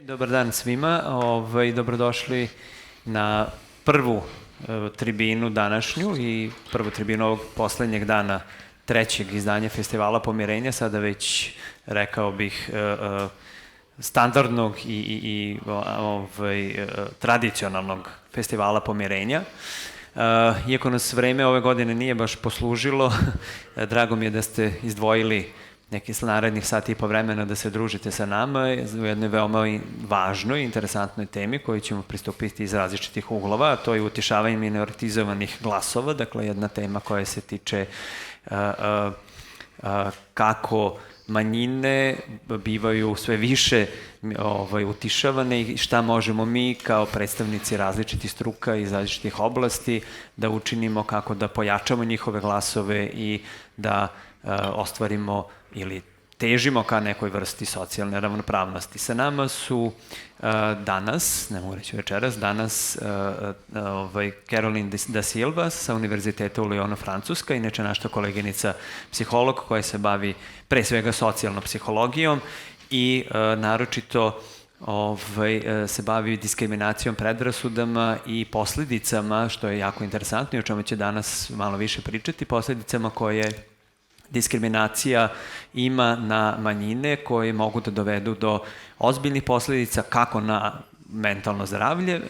Dobar dan svima, dobrodošli na prvu tribinu današnju i prvu tribinu ovog poslednjeg dana trećeg izdanja Festivala pomirenja, sada već rekao bih standardnog i tradicionalnog Festivala pomirenja. Iako nas vreme ove godine nije baš poslužilo, drago mi je da ste izdvojili neki narednih sati i po vremena da se družite sa nama u jednoj veoma važnoj, interesantnoj temi koju ćemo pristupiti iz različitih uglova, a to je utišavanje minoritizovanih glasova, dakle jedna tema koja se tiče kako manjine bivaju sve više utišavane i šta možemo mi kao predstavnici različitih struka iz različitih oblasti da učinimo, kako da pojačamo njihove glasove i da ostvarimo ili težimo ka nekoj vrsti socijalne ravnopravnosti. Sa nama su danas, ne mogu reći večeras, danas Caroline da Silva sa Univerziteta u Lyonu, Francuska, inače naša koleginica psiholog koja se bavi pre svega socijalnom psihologijom i naročito se bavi diskriminacijom, predrasudama i posledicama, što je jako interesantno i o čemu će danas malo više pričati, posledicama koje diskriminacija ima na manjine koje mogu da dovedu do ozbiljnih posledica kako na mentalno zdravlje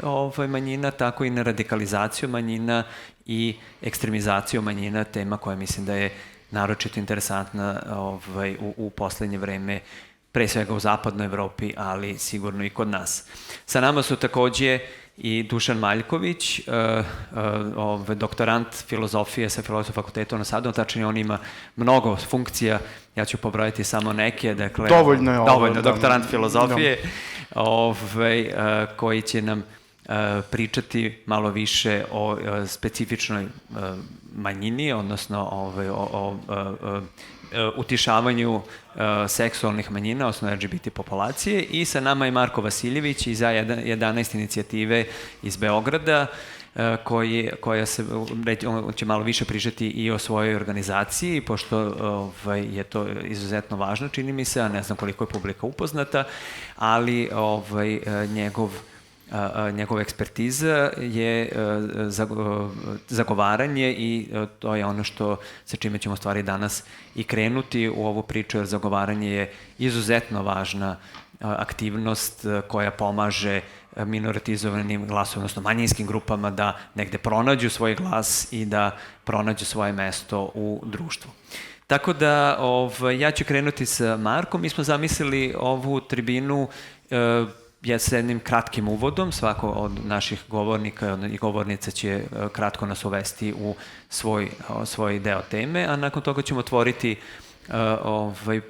manjina, tako i na radikalizaciju manjina i ekstremizaciju manjina, tema koja mislim da je naročito interesantna u poslednje vreme, pre svega u zapadnoj Evropi, ali sigurno i kod nas. Sa nama su takođe i Dušan Maljković, doktorant filozofije sa Filozofskog fakulteta u Novom Sadu, tačnije on ima mnogo funkcija, ja ću pobrojati samo neke, dakle... Dovoljno je ovo. Dovoljno, doktorant filozofije, koji će nam pričati malo više o specifičnoj manjini, odnosno o utišavanju seksualnih manjina, odnosno LGBT populacije, i sa nama je Marko Vasiljević iz A11 inicijative iz Beograda, on će malo više pričati i o svojoj organizaciji, pošto je to izuzetno važno, čini mi se, a ne znam koliko je publika upoznata, ali njegova ekspertiza je zagovaranje i to je ono sa čime ćemo stvari danas i krenuti u ovu priču, jer zagovaranje je izuzetno važna aktivnost koja pomaže minoritizovanim glasovima, odnosno manjinskim grupama da negde pronađu svoj glas i da pronađu svoje mesto u društvu. Tako da ja ću krenuti sa Markom. Mi smo zamislili ovu tribinu sa jednim kratkim uvodom, svako od naših govornika i govornica će kratko nas uvesti u svoj deo teme, a nakon toga ćemo otvoriti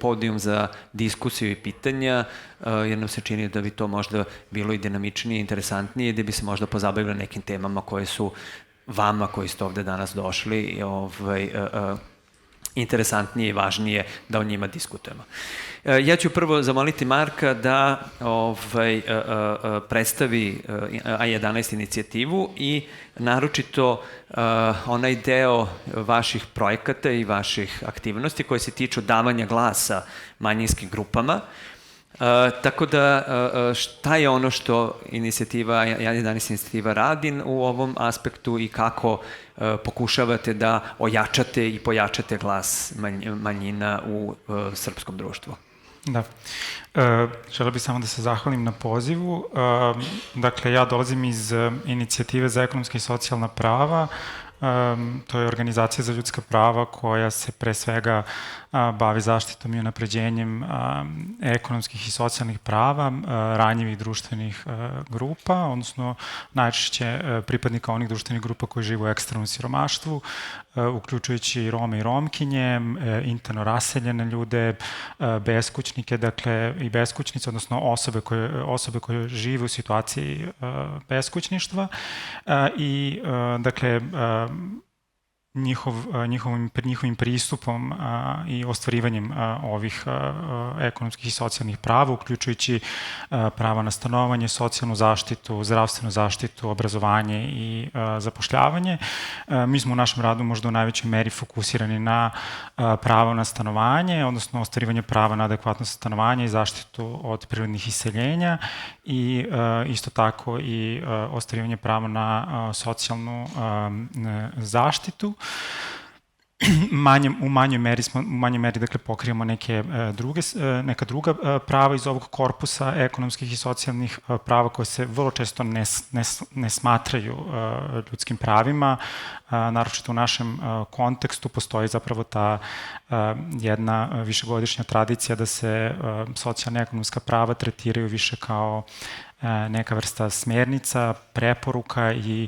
podijum za diskusiju i pitanja, jer nam se čini da bi to možda bilo i dinamičnije, interesantnije, gde bi se možda pozabavili nekim temama koje su vama koji ste ovde danas došli interesantnije i važnije da o njima diskutujemo. Ja ću prvo zamoliti Marka da predstavi A11 inicijativu i naročito onaj deo vaših projekata i vaših aktivnosti koje se tiču davanja glasa manjinskim grupama. Tako da, šta je ono što A11 inicijativa radi u ovom aspektu i kako pokušavate da ojačate i pojačate glas manjina u srpskom društvu? Da. Želeo bih samo da se zahvalim na pozivu. Dakle, ja dolazim iz Inicijative za ekonomska i socijalna prava. To je organizacija za ljudska prava koja se pre svega bavi zaštitom i unapređenjem ekonomskih i socijalnih prava ranjivih društvenih grupa, odnosno najčešće pripadnika onih društvenih grupa koji žive u ekstremnom siromaštvu, uključujući i Rome i Romkinje, interno raseljene ljude, beskućnike, dakle i beskućnice, odnosno osobe koje žive u situaciji beskućništva i dakle njihovim pristupom i ostvarivanjem ovih ekonomskih i socijalnih prava, uključujući prava na stanovanje, socijalnu zaštitu, zdravstvenu zaštitu, obrazovanje i zapošljavanje. Mi smo u našem radu možda u najvećoj meri fokusirani na pravo na stanovanje, odnosno ostvarivanje prava na adekvatno stanovanje i zaštitu od prirodnih iseljenja i isto tako i ostvarivanje prava na socijalnu zaštitu. U manjoj meri dakle, pokrivamo neka druga prava iz ovog korpusa ekonomskih i socijalnih prava koje se vrlo često ne smatraju ljudskim pravima. Naročito u našem kontekstu postoji zapravo ta jedna višegodišnja tradicija da se socijalna i ekonomska prava tretiraju više kao neka vrsta smernica, preporuka i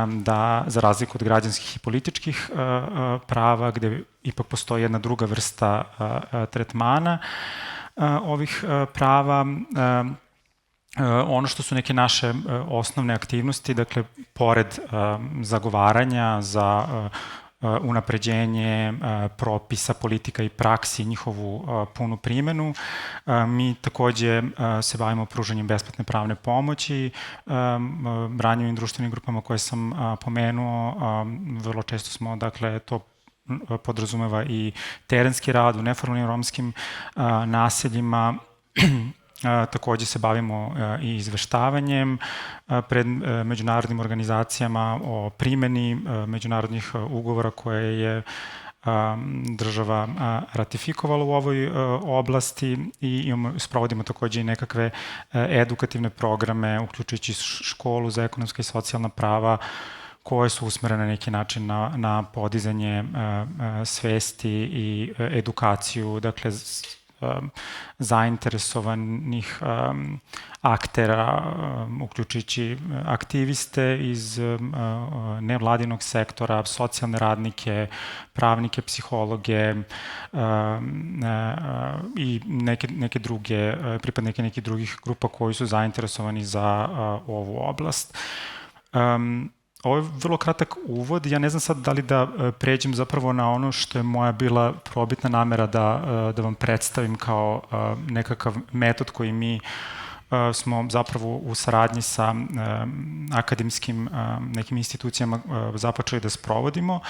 da za razliku od građanskih i političkih prava gde ipak postoji jedna druga vrsta tretmana ovih prava. Ono što su neke naše osnovne aktivnosti, dakle, pored zagovaranja za unapređenje propisa, politika i praksi, njihovu punu primenu. Mi takođe se bavimo pružanjem besplatne pravne pomoći, ranjivim društvenim grupama koje sam pomenuo. Vrlo često smo, dakle, to podrazumeva i terenski rad u neformalnim romskim naseljima. Takođe se bavimo i izveštavanjem pred međunarodnim organizacijama o primeni međunarodnih ugovora koje je država ratifikovala u ovoj oblasti i sprovodimo takođe i nekakve edukativne programe, uključujući školu za ekonomska i socijalna prava, koje su usmerene na neki način na podizanje svesti i edukaciju, dakle, zainteresovanih aktera, uključujući aktiviste iz nevladinog sektora, socijalne radnike, pravnike, psihologe i pripadnike nekih drugih grupa koji su zainteresovani za ovu oblast. Ovo je vrlo kratak uvod. Ja ne znam sad da li da pređem zapravo na ono što je moja bila probitna namera da vam predstavim kao nekakav metod koji mi smo zapravo u saradnji sa akademskim nekim institucijama započeli da sprovodimo.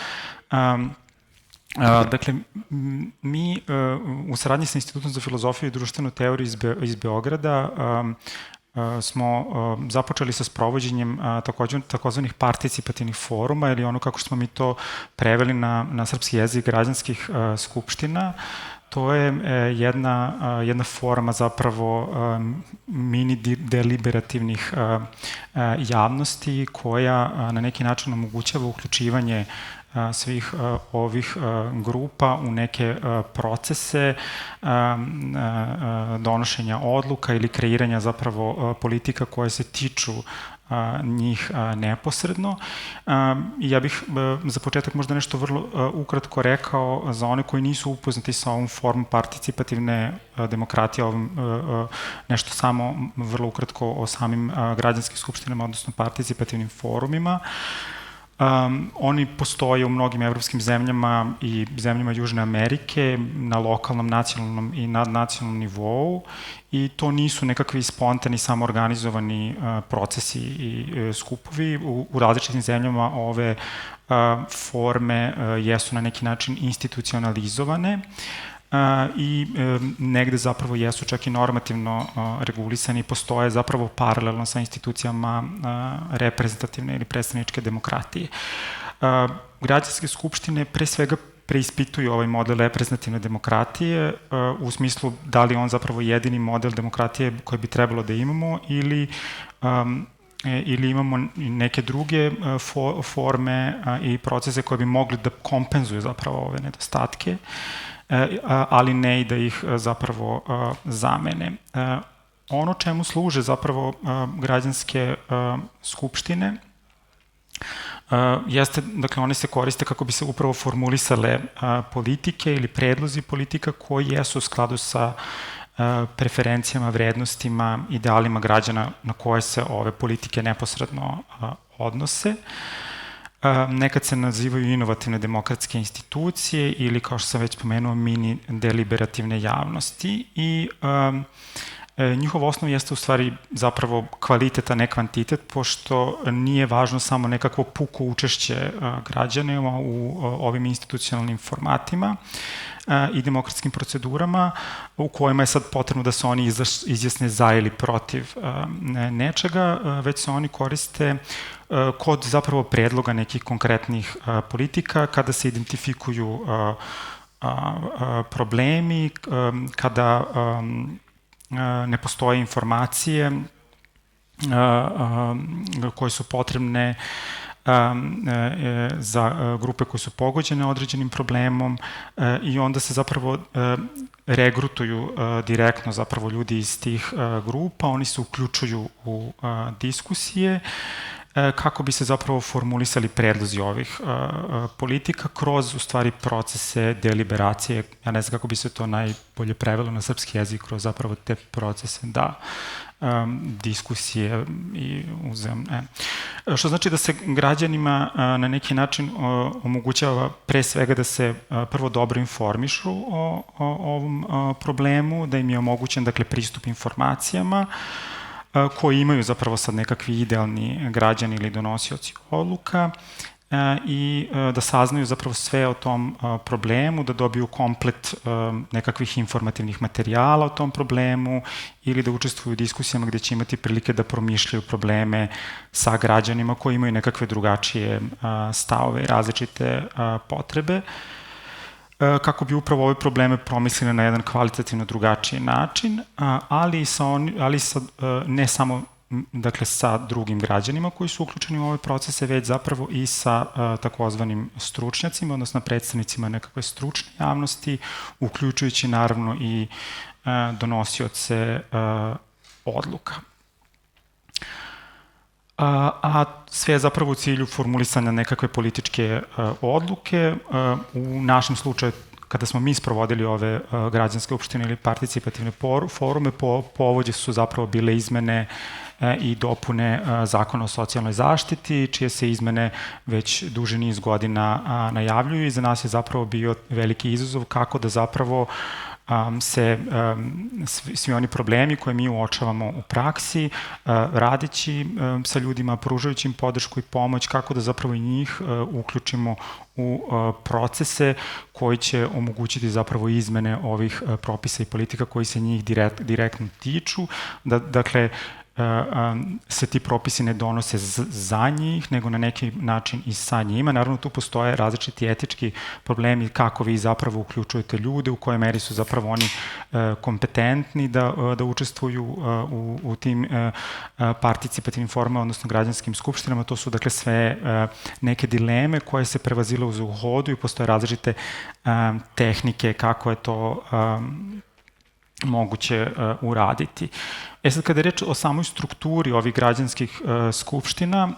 Dakle, mi u saradnji sa Institutom za filozofiju i društvenu teoriju iz Beograda smo započeli sa sprovođenjem takozvanih participativnih foruma, ili ono kako smo mi to preveli na srpski jezik, građanskih skupština. To je jedna forma zapravo mini deliberativnih javnosti koja na neki način omogućava uključivanje svih ovih grupa u neke procese donošenja odluka ili kreiranja zapravo politika koje se tiču njih neposredno. Ja bih za početak možda nešto vrlo ukratko rekao za one koji nisu upoznati sa ovom formom participativne demokratije, nešto samo vrlo ukratko o samim građanskim skupštinama, odnosno participativnim forumima. Oni postoje u mnogim evropskim zemljama i zemljama Južne Amerike na lokalnom, nacionalnom i nadnacionalnom nivou i to nisu nekakvi spontani, samoorganizovani procesi i skupovi. U različitim zemljama ove forme jesu na neki način institucionalizovane i negde zapravo jesu čak i normativno regulisani i postoje zapravo paralelno sa institucijama reprezentativne ili predstavničke demokratije. Građanske skupštine pre svega preispituju ovaj model reprezentativne demokratije u smislu da li on zapravo jedini model demokratije koji bi trebalo da imamo ili imamo neke druge forme i procese koje bi mogli da kompenzuju zapravo ove nedostatke, ali ne i da ih zapravo zamene. Ono čemu služe zapravo građanske skupštine jeste, dakle, one se koriste kako bi se upravo formulisale politike ili predlozi politika koji jesu u skladu sa preferencijama, vrednostima, idealima građana na koje se ove politike neposredno odnose. nekad se nazivaju inovativne demokratske institucije ili, kao što sam već pomenuo, mini deliberativne javnosti i njihov osnov jeste u stvari zapravo kvalitet, a ne kvantitet, pošto nije važno samo nekakvo puko učešće građana u ovim institucionalnim formatima i demokratskim procedurama u kojima je sad potrebno da se oni izjasne za ili protiv nečega, već se oni koriste kod zapravo predloga nekih konkretnih politika, kada se identifikuju problemi, kada ne postoje informacije koje su potrebne za grupe koje su pogođene određenim problemom i onda se zapravo regrutuju direktno zapravo ljudi iz tih grupa, oni se uključuju u diskusije kako bi se zapravo formulisali predlozi ovih politika kroz, u stvari, procese deliberacije. Ja ne znam kako bi se to najbolje prevelo na srpski jezik, kroz zapravo te procese, diskusije i uzajamne. Što znači da se građanima na neki način omogućava pre svega da se prvo dobro informišu o ovom problemu, da im je omogućen, dakle, pristup informacijama, koji imaju zapravo sad nekakvi idealni građani ili donosioci odluka i da saznaju zapravo sve o tom problemu, da dobiju komplet nekakvih informativnih materijala o tom problemu ili da učestvuju u diskusijama gde će imati prilike da promišljaju probleme sa građanima koji imaju nekakve drugačije stavove i različite potrebe, kako bi upravo ove probleme promislili na jedan kvalitativno drugačiji način, ali ne samo, dakle, sa drugim građanima koji su uključeni u ove procese, već zapravo i sa takozvanim stručnjacima, odnosno predstavnicima nekakve stručne javnosti, uključujući naravno i donosioce odluka. A sve je zapravo u cilju formulisanja nekakve političke odluke. U našem slučaju, kada smo mi sprovodili ove građanske opštine ili participativne forume, povođe su zapravo bile izmene i dopune Zakona o socijalnoj zaštiti, čije se izmene već duži niz godina najavljuju i za nas je zapravo bio veliki izazov kako da zapravo svi oni problemi koje mi uočavamo u praksi, radeći sa ljudima, pružajući im podršku i pomoć, kako da zapravo i njih uključimo u procese koji će omogućiti zapravo izmene ovih propisa i politika koji se njih direktno tiču. Dakle, se ti propisi ne donose za njih, nego na neki način i sa njima. Naravno, tu postoje različiti etički problemi kako vi zapravo uključujete ljude, u kojoj meri su zapravo oni kompetentni da učestvuju u tim participativnim formama, odnosno građanskim skupštinama. To su, dakle, sve neke dileme koje se prevazilaze u hodu i postoje različite tehnike kako je to moguće uraditi. Sad, kada je reč o samoj strukturi ovih građanskih skupština,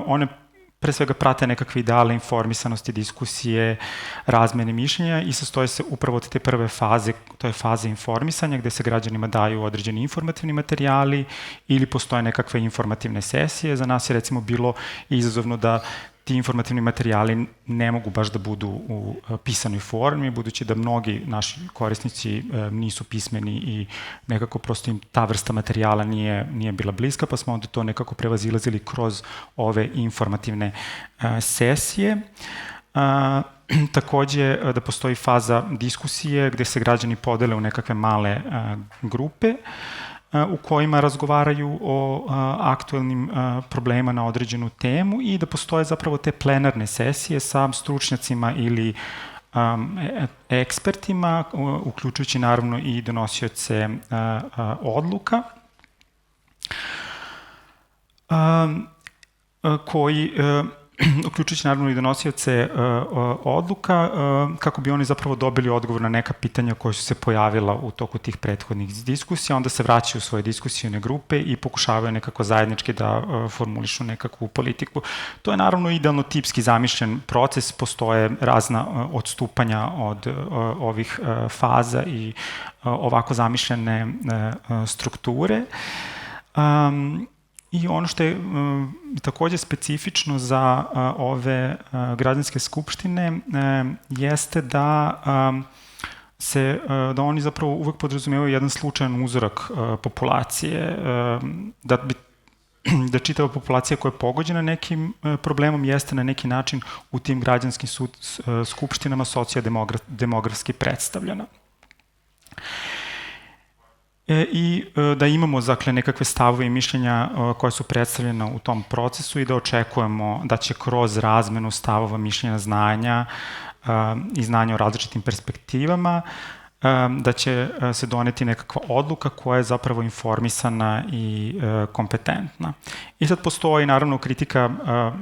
one pre svega prate nekakve ideale informisanosti, diskusije, razmene mišljenja i sastoje se upravo od te prve faze, to je faza informisanja, gde se građanima daju određeni informativni materijali ili postoje nekakve informativne sesije. Za nas je, recimo, bilo izazovno da ti informativni materijali ne mogu baš da budu u pisanoj formi, budući da mnogi naši korisnici nisu pismeni i nekako prosto im ta vrsta materijala nije bila bliska, pa smo onda to nekako prevazilazili kroz ove informativne sesije. Takođe, da postoji faza diskusije gde se građani podele u nekakve male grupe, u kojima razgovaraju o aktuelnim problemima na određenu temu i da postoje zapravo te plenarne sesije sa stručnjacima ili ekspertima, uključujući naravno i donosioce odluka, koji uključujući naravno i donosioce odluka, kako bi oni zapravo dobili odgovor na neka pitanja koja su se pojavila u toku tih prethodnih diskusija, onda se vraćaju u svoje diskusijone grupe i pokušavaju nekako zajednički da formulišu nekakvu politiku. To je naravno idealno tipski zamišljen proces, postoje razna odstupanja od ovih faza i ovako zamišljene strukture. I ono što je takođe specifično za ove građanske skupštine jeste da oni zapravo uvek podrazumevaju jedan slučajan uzorak populacije, da čitava populacija koja je pogođena nekim problemom jeste na neki način u tim građanskim skupštinama sociodemografski predstavljena. I da imamo dakle, nekakve stavove i mišljenja koja su predstavljena u tom procesu i da očekujemo da će kroz razmenu stavova, mišljenja, znanja i znanja o različitim perspektivama da će se doneti nekakva odluka koja je zapravo informisana i kompetentna. I sad postoji naravno kritika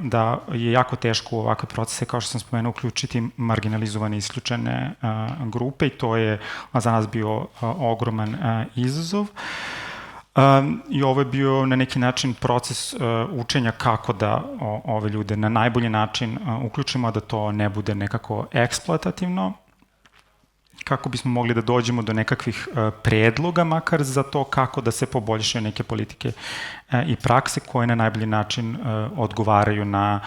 da je jako teško u ovakve procese, kao što sam spomenuo, uključiti marginalizovane i isključene grupe i to je za nas bio ogroman izazov. I ovo je bio na neki način proces učenja kako da ove ljude na najbolji način uključimo, da to ne bude nekako eksploatativno, kako bismo mogli da dođemo do nekakvih predloga, makar za to kako da se poboljšaju neke politike i prakse koje na najbolji način odgovaraju na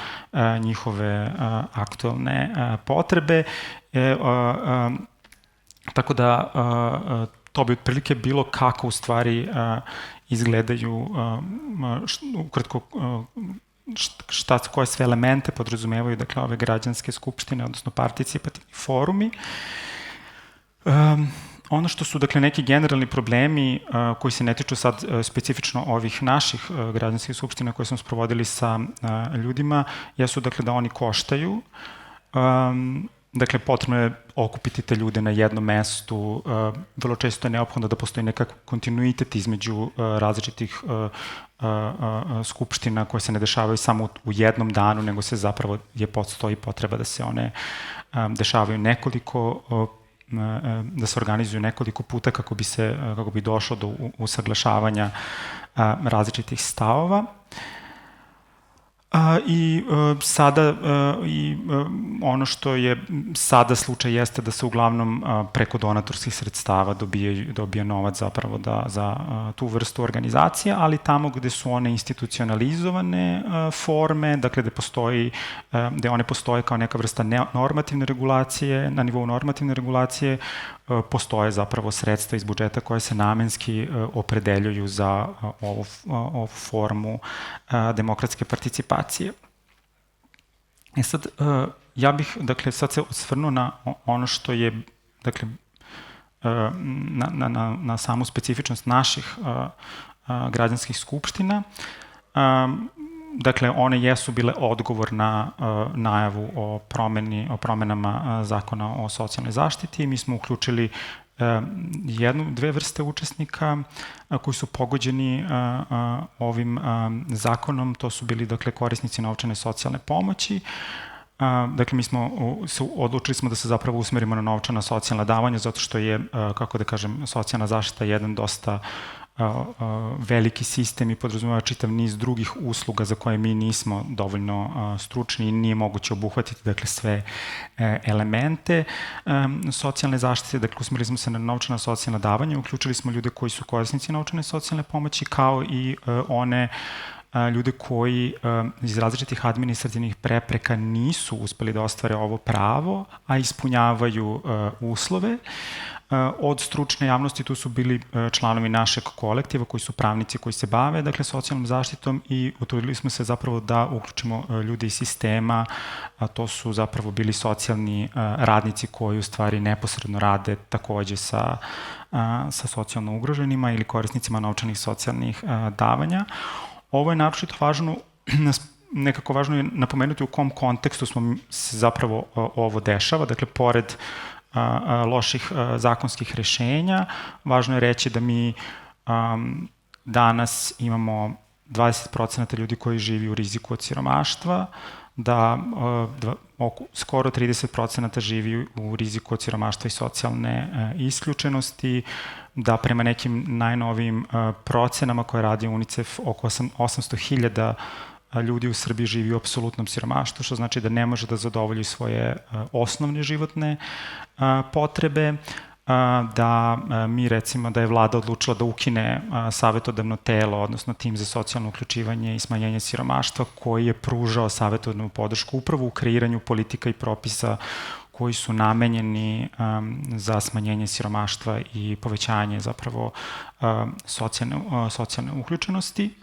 njihove aktualne potrebe. Tako da to bi otprilike bilo kako u stvari izgledaju, ukratko, koje sve elemente podrazumevaju, dakle, ove građanske skupštine, odnosno participativni forumi. Ono što su, dakle, neki generalni problemi koji se ne tiču sad specifično ovih naših građanskih skupština koje smo sprovodili sa ljudima, jesu, dakle, da oni koštaju. Dakle, potrebno je okupiti te ljude na jednom mestu. Vrlo često je neophodno da postoji nekakav kontinuitet između različitih skupština koje se ne dešavaju samo u jednom danu, nego se zapravo postoji potreba da se one dešavaju da se organizuju nekoliko puta kako bi došlo do usaglašavanja različitih stavova. I sada ono što je sada slučaj jeste da se uglavnom preko donatorskih sredstava dobija novac zapravo za tu vrstu organizacije, ali tamo gde su one institucionalizovane forme, dakle gde one postoje kao neka vrsta normativne regulacije, na nivou normativne regulacije, postoje zapravo sredstva iz budžeta koje se namenski opredeljuju za ovu formu demokratske participacije. Sad, ja bih, dakle, sad se osvrnuo na ono što je, dakle, na samu specifičnost naših građanskih skupština. Dakle, one jesu bile odgovor na najavu o promenama zakona o socijalnoj zaštiti. Mi smo uključili dve vrste učesnika koji su pogođeni ovim zakonom. To su bili, dakle, korisnici novčane socijalne pomoći. Dakle, odlučili smo da se zapravo usmerimo na novčana socijalna davanja, zato što je, kako da kažem, socijalna zaštita jedan dosta veliki sistem i podrazumeva čitav niz drugih usluga za koje mi nismo dovoljno stručni i nije moguće obuhvatiti, dakle, sve elemente socijalne zaštite. Dakle, usmerili smo se na novčana socijalna davanja, uključili smo ljude koji su korisnici novčane socijalne pomoći, kao i one ljude koji iz različitih administrativnih prepreka nisu uspeli da ostvare ovo pravo, a ispunjavaju uslove. Od stručne javnosti tu su bili članovi našeg kolektiva koji su pravnici koji se bave, dakle, socijalnom zaštitom, i utrudili smo se zapravo da uključimo ljude iz sistema, a to su zapravo bili socijalni radnici koji u stvari neposredno rade takođe sa socijalno ugroženima ili korisnicima novčanih socijalnih davanja. Ovo je naročito važno, nekako važno je napomenuti u kom kontekstu se zapravo ovo dešava. Dakle, pored loših zakonskih rešenja, važno je reći da mi danas imamo 20% ljudi koji živi u riziku od siromaštva, da skoro 30% živi u riziku od siromaštva i socijalne isključenosti, da prema nekim najnovijim procenama koje radi UNICEF oko 800.000 ljudi u Srbiji živi u apsolutnom siromaštvu, što znači da ne može da zadovolji svoje osnovne životne potrebe. da mi recimo da je vlada odlučila da ukine savetodavno telo, odnosno tim za socijalno uključivanje i smanjenje siromaštva koji je pružao savetodavnu podršku upravo u kreiranju politika i propisa koji su namenjeni za smanjenje siromaštva i povećanje zapravo socijalne uključenosti.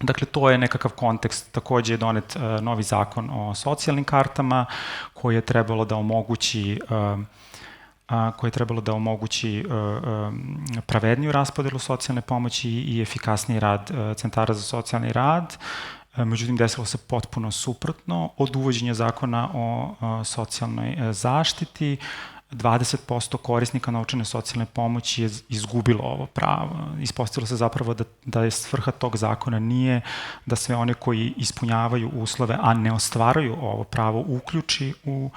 Dakle, to je nekakav kontekst. Takođe je donet novi zakon o socijalnim kartama koji je trebalo da omogući pravedniju raspodelu socijalne pomoći i efikasniji rad centara za socijalni rad. Međutim, desilo se potpuno suprotno. Od uvođenja zakona o socijalnoj zaštiti, 20% korisnika novčane socijalne pomoći je izgubilo ovo pravo. Ispostavilo se zapravo da je svrha tog zakona nije da sve one koji ispunjavaju uslove, a ne ostvaruju ovo pravo, uključi u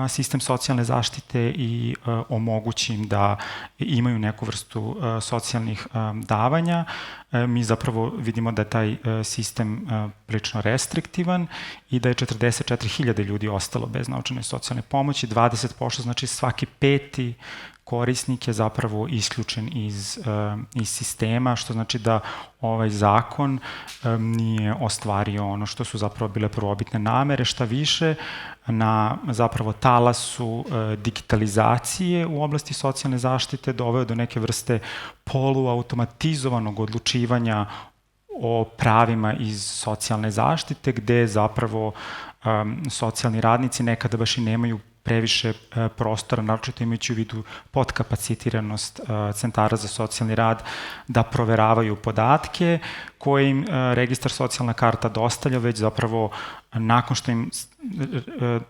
sistem socijalne zaštite i omogući im da imaju neku vrstu socijalnih davanja. Mi zapravo vidimo da je taj sistem prilično restriktivan i da je 44.000 ljudi ostalo bez novčane socijalne pomoći, 20%, znači svaki peti korisnik je zapravo isključen iz sistema, što znači da ovaj zakon nije ostvario ono što su zapravo bile prvobitne namere, šta više na zapravo talasu digitalizacije u oblasti socijalne zaštite doveo do neke vrste poluautomatizovanog odlučivanja o pravima iz socijalne zaštite, gde zapravo socijalni radnici nekada baš i nemaju previše prostora, naročito imajući u vidu podkapacitiranost centara za socijalni rad, da proveravaju podatke koje im registar socijalna karta dostavlja, već zapravo nakon što im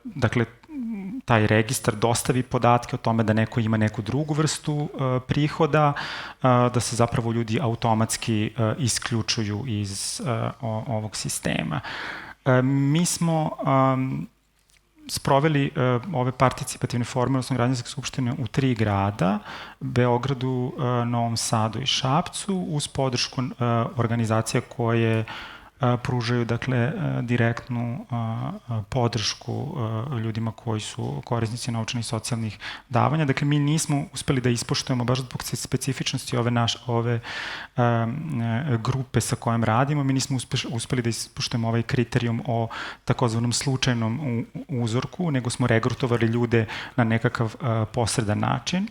dakle, taj registar dostavi podatke o tome da neko ima neku drugu vrstu prihoda, da se zapravo ljudi automatski isključuju iz ovog sistema. Mi smo sproveli ove participativne forme, odnosno građanske skupštine u 3 grada, Beogradu, Novom Sadu i Šapcu, uz podršku organizacija koje pružaju dakle, direktnu podršku ljudima koji su korisnici novčanih socijalnih davanja. Dakle, mi nismo uspeli da ispoštujemo, baš zbog specifičnosti ove grupe sa kojom radimo, mi nismo uspeli da ispoštujemo ovaj kriterijum o takozvanom slučajnom uzorku, nego smo regrutovali ljude na nekakav posredan način.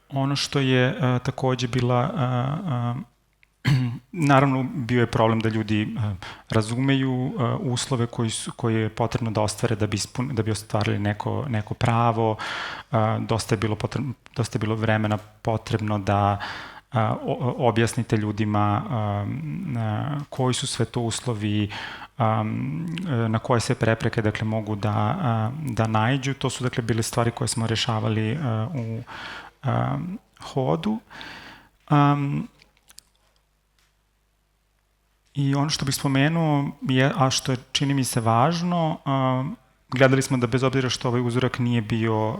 Ono što je takođe bila naravno, bio je problem da ljudi razumeju uslove koje je potrebno da ostvare da bi ostvarili neko pravo. Dosta je bilo vremena potrebno da objasnite ljudima koji su sve to uslovi, na koje se prepreke dakle, mogu da naiđu. To su dakle, bile stvari koje smo rešavali u hodu. I ono što bih spomenuo, a što je, čini mi se, važno, gledali smo da bez obzira što ovaj uzorak nije bio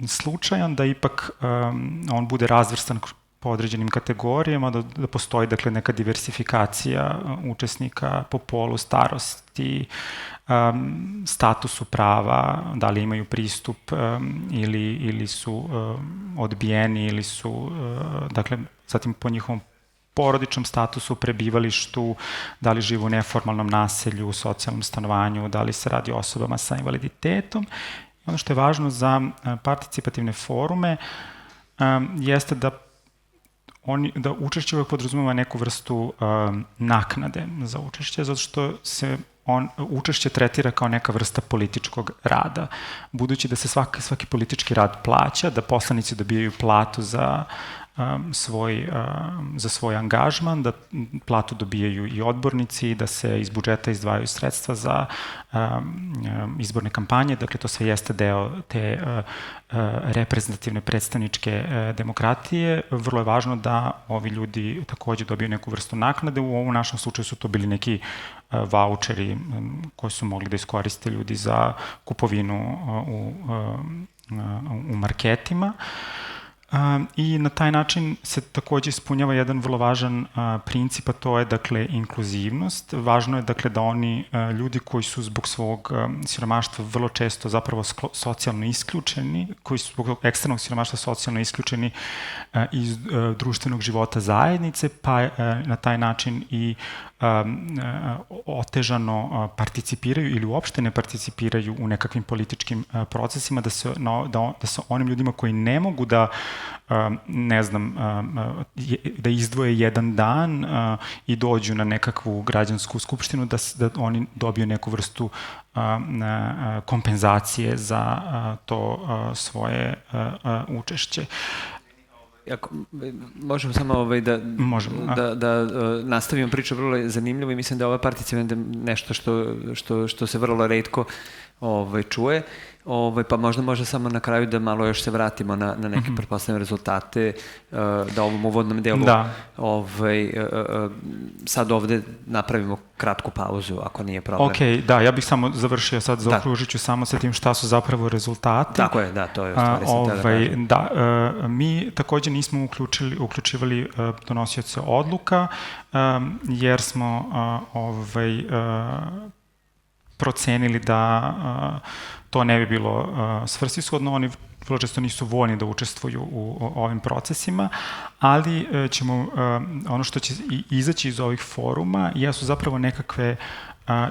slučajan, da ipak on bude razvrstan po određenim kategorijama, da postoji dakle, neka diversifikacija učesnika po polu, starosti, statusu prava, da li imaju pristup ili su odbijeni ili su, dakle, zatim po njihovom porodičnom statusu, prebivalištu, da li žive u neformalnom naselju, u socijalnom stanovanju, da li se radi o osobama sa invaliditetom. Ono što je važno za participativne forume jeste da učešće uvek podrazumeva neku vrstu naknade za učešće, zato što se učešće tretira kao neka vrsta političkog rada. Budući da se svaki politički rad plaća, da poslanici dobijaju platu za svoj angažman, da platu dobijaju i odbornici, da se iz budžeta izdvajaju sredstva za izborne kampanje, dakle to sve jeste deo te reprezentativne predstavničke demokratije. Vrlo je važno da ovi ljudi takođe dobiju neku vrstu naknade. U ovom našem slučaju su to bili neki vaučeri koji su mogli da iskoriste ljudi za kupovinu u marketima. I na taj način se takođe ispunjava jedan vrlo važan princip, a to je, dakle, inkluzivnost. Važno je, dakle, da oni ljudi koji su zbog svog siromaštva vrlo često zapravo socijalno isključeni, koji su zbog eksternog siromaštva socijalno isključeni iz društvenog života zajednice, pa na taj način i otežano participiraju ili uopšte ne participiraju u nekakvim političkim procesima, da se onim ljudima koji ne mogu da ne znam, da izdvoje jedan dan i dođu na nekakvu građansku skupštinu, da oni dobiju neku vrstu kompenzacije za to svoje učešće. Možemo samo da nastavimo priču, vrlo je zanimljivo i mislim da ova participativna nešto što se vrlo retko čuje, pa možda može samo na kraju da malo još se vratimo na neke pretpostavljene rezultate, da ovom uvodnom delu sad ovde napravimo kratku pauzu, ako nije problem. Ok, da, ja bih samo završio sad, zaokružit ću samo sa tim šta su zapravo rezultati. Tako je, da, to je u stvari sam da mi takođe nismo uključivali donosioce odluka, jer smo procenili da to ne bi bilo svrsishodno. Oni vrlo često nisu voljni da učestvuju u ovim procesima, ali ćemo, ono što će izaći iz ovih foruma jesu zapravo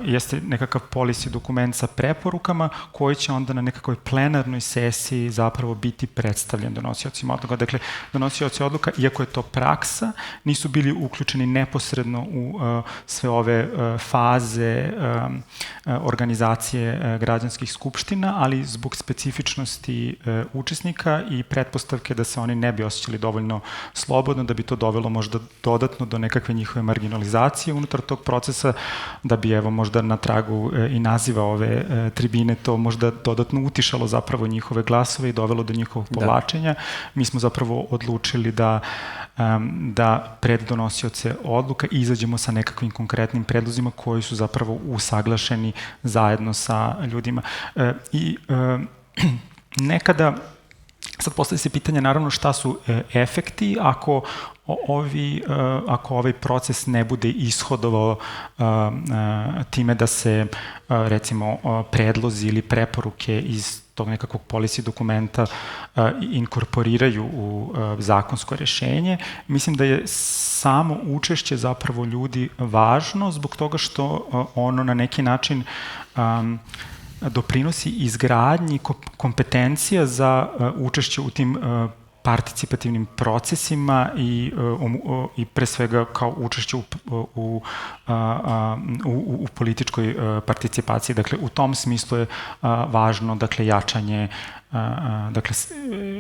jeste nekakav policy dokument sa preporukama koji će onda na nekakvoj plenarnoj sesiji zapravo biti predstavljen donosiocima odluka. Dakle, donosioci odluka, iako je to praksa, nisu bili uključeni neposredno u sve ove faze organizacije građanskih skupština, ali zbog specifičnosti učesnika i pretpostavke da se oni ne bi osjećali dovoljno slobodno, da bi to dovelo možda dodatno do nekakve njihove marginalizacije unutar tog procesa, da bi možda na tragu i naziva ove tribine to možda dodatno utišalo zapravo njihove glasove i dovelo do njihovog povlačenja. Mi smo zapravo odlučili da pred donosioce odluka izađemo sa nekakvim konkretnim predlozima koji su zapravo usaglašeni zajedno sa ljudima. I nekada, sad postavlja se pitanje naravno šta su efekti ako ovaj proces ne bude ishodovao time da se recimo predlozi ili preporuke iz tog nekakvog policy dokumenta inkorporiraju u zakonsko rešenje. Mislim da je samo učešće zapravo ljudi važno zbog toga što ono na neki način doprinosi izgradnji kompetencija za učešće u tim participativnim procesima i pre svega kao učešće u političkoj participaciji. Dakle, u tom smislu je važno, dakle, jačanje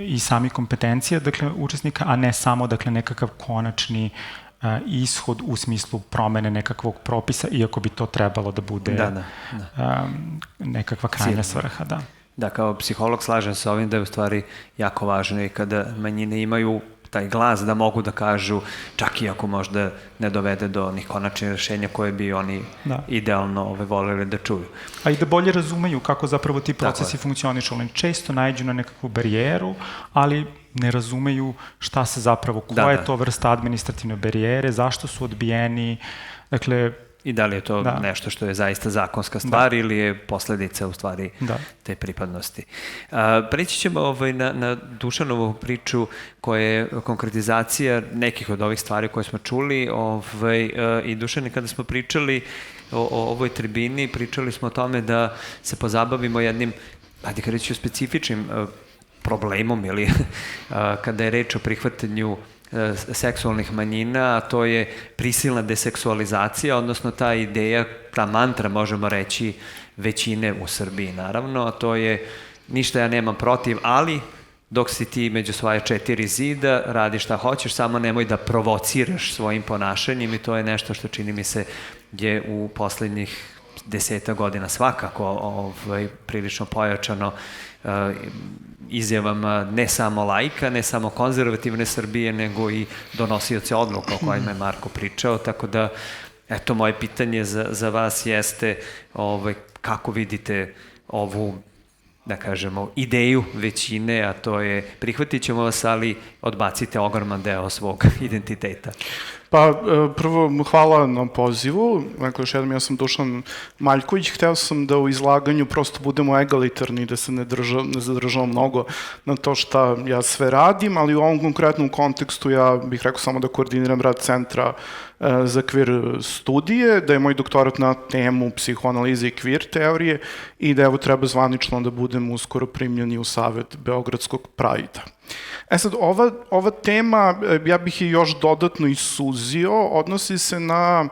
i sami kompetencija, dakle, učesnika, a ne samo, dakle, nekakav konačni ishod u smislu promene nekakvog propisa, iako bi to trebalo da bude nekakva krajnja svrha, da. Da, kao psiholog slažem se ovim da je u stvari jako važno i kada manjine imaju taj glas da mogu da kažu, čak i ako možda ne dovede do onih konačnih rešenja koje bi oni idealno voljeli da čuju. A i da bolje razumeju kako zapravo ti procesi funkcionišu. Oni često naiđu na nekakvu barijeru, ali ne razumeju šta se zapravo, koja je to vrsta administrativne barijere, zašto su odbijeni, dakle... I da li je to nešto što je zaista zakonska stvar ili je posledica u stvari te pripadnosti. Preći ćemo na Dušanovu priču koja je konkretizacija nekih od ovih stvari koje smo čuli i Dušane, kada smo pričali o ovoj tribini, pričali smo o tome da se pozabavimo jednim, ajde kada reći, specifičnim problemom ili kada je reč o prihvatanju seksualnih manjina, a to je prisilna deseksualizacija, odnosno ta ideja, ta mantra, možemo reći, većine u Srbiji, naravno, a to je ništa ja nemam protiv, ali dok si ti među svoje 4 zida, radi šta hoćeš, samo nemoj da provociraš svojim ponašanjem i to je nešto što čini mi se je u poslednjih 10 godina svakako prilično pojačano izjavama ne samo laika, ne samo konzervativne Srbije, nego i donosioce odluka o kojima je Marko pričao, tako da, eto, moje pitanje za vas jeste kako vidite ovu, da kažemo, ideju većine, a to je prihvatit ćemo vas, ali odbacite ogroman deo svog identiteta? Pa, prvo, hvala na pozivu. Dakle, još jednom, ja sam Dušan Maljković. Hteo sam da u izlaganju prosto budemo egalitarni, da se ne zadržamo mnogo na to šta ja sve radim, ali u ovom konkretnom kontekstu ja bih rekao samo da koordiniram rad Centra za queer studije, da je moj doktorat na temu psihoanalize i queer teorije i da evo treba zvanično da budem uskoro primljeni u Savet Beogradskog Prajda. Sad, ova tema, ja bih je još dodatno isuzio, odnosi se na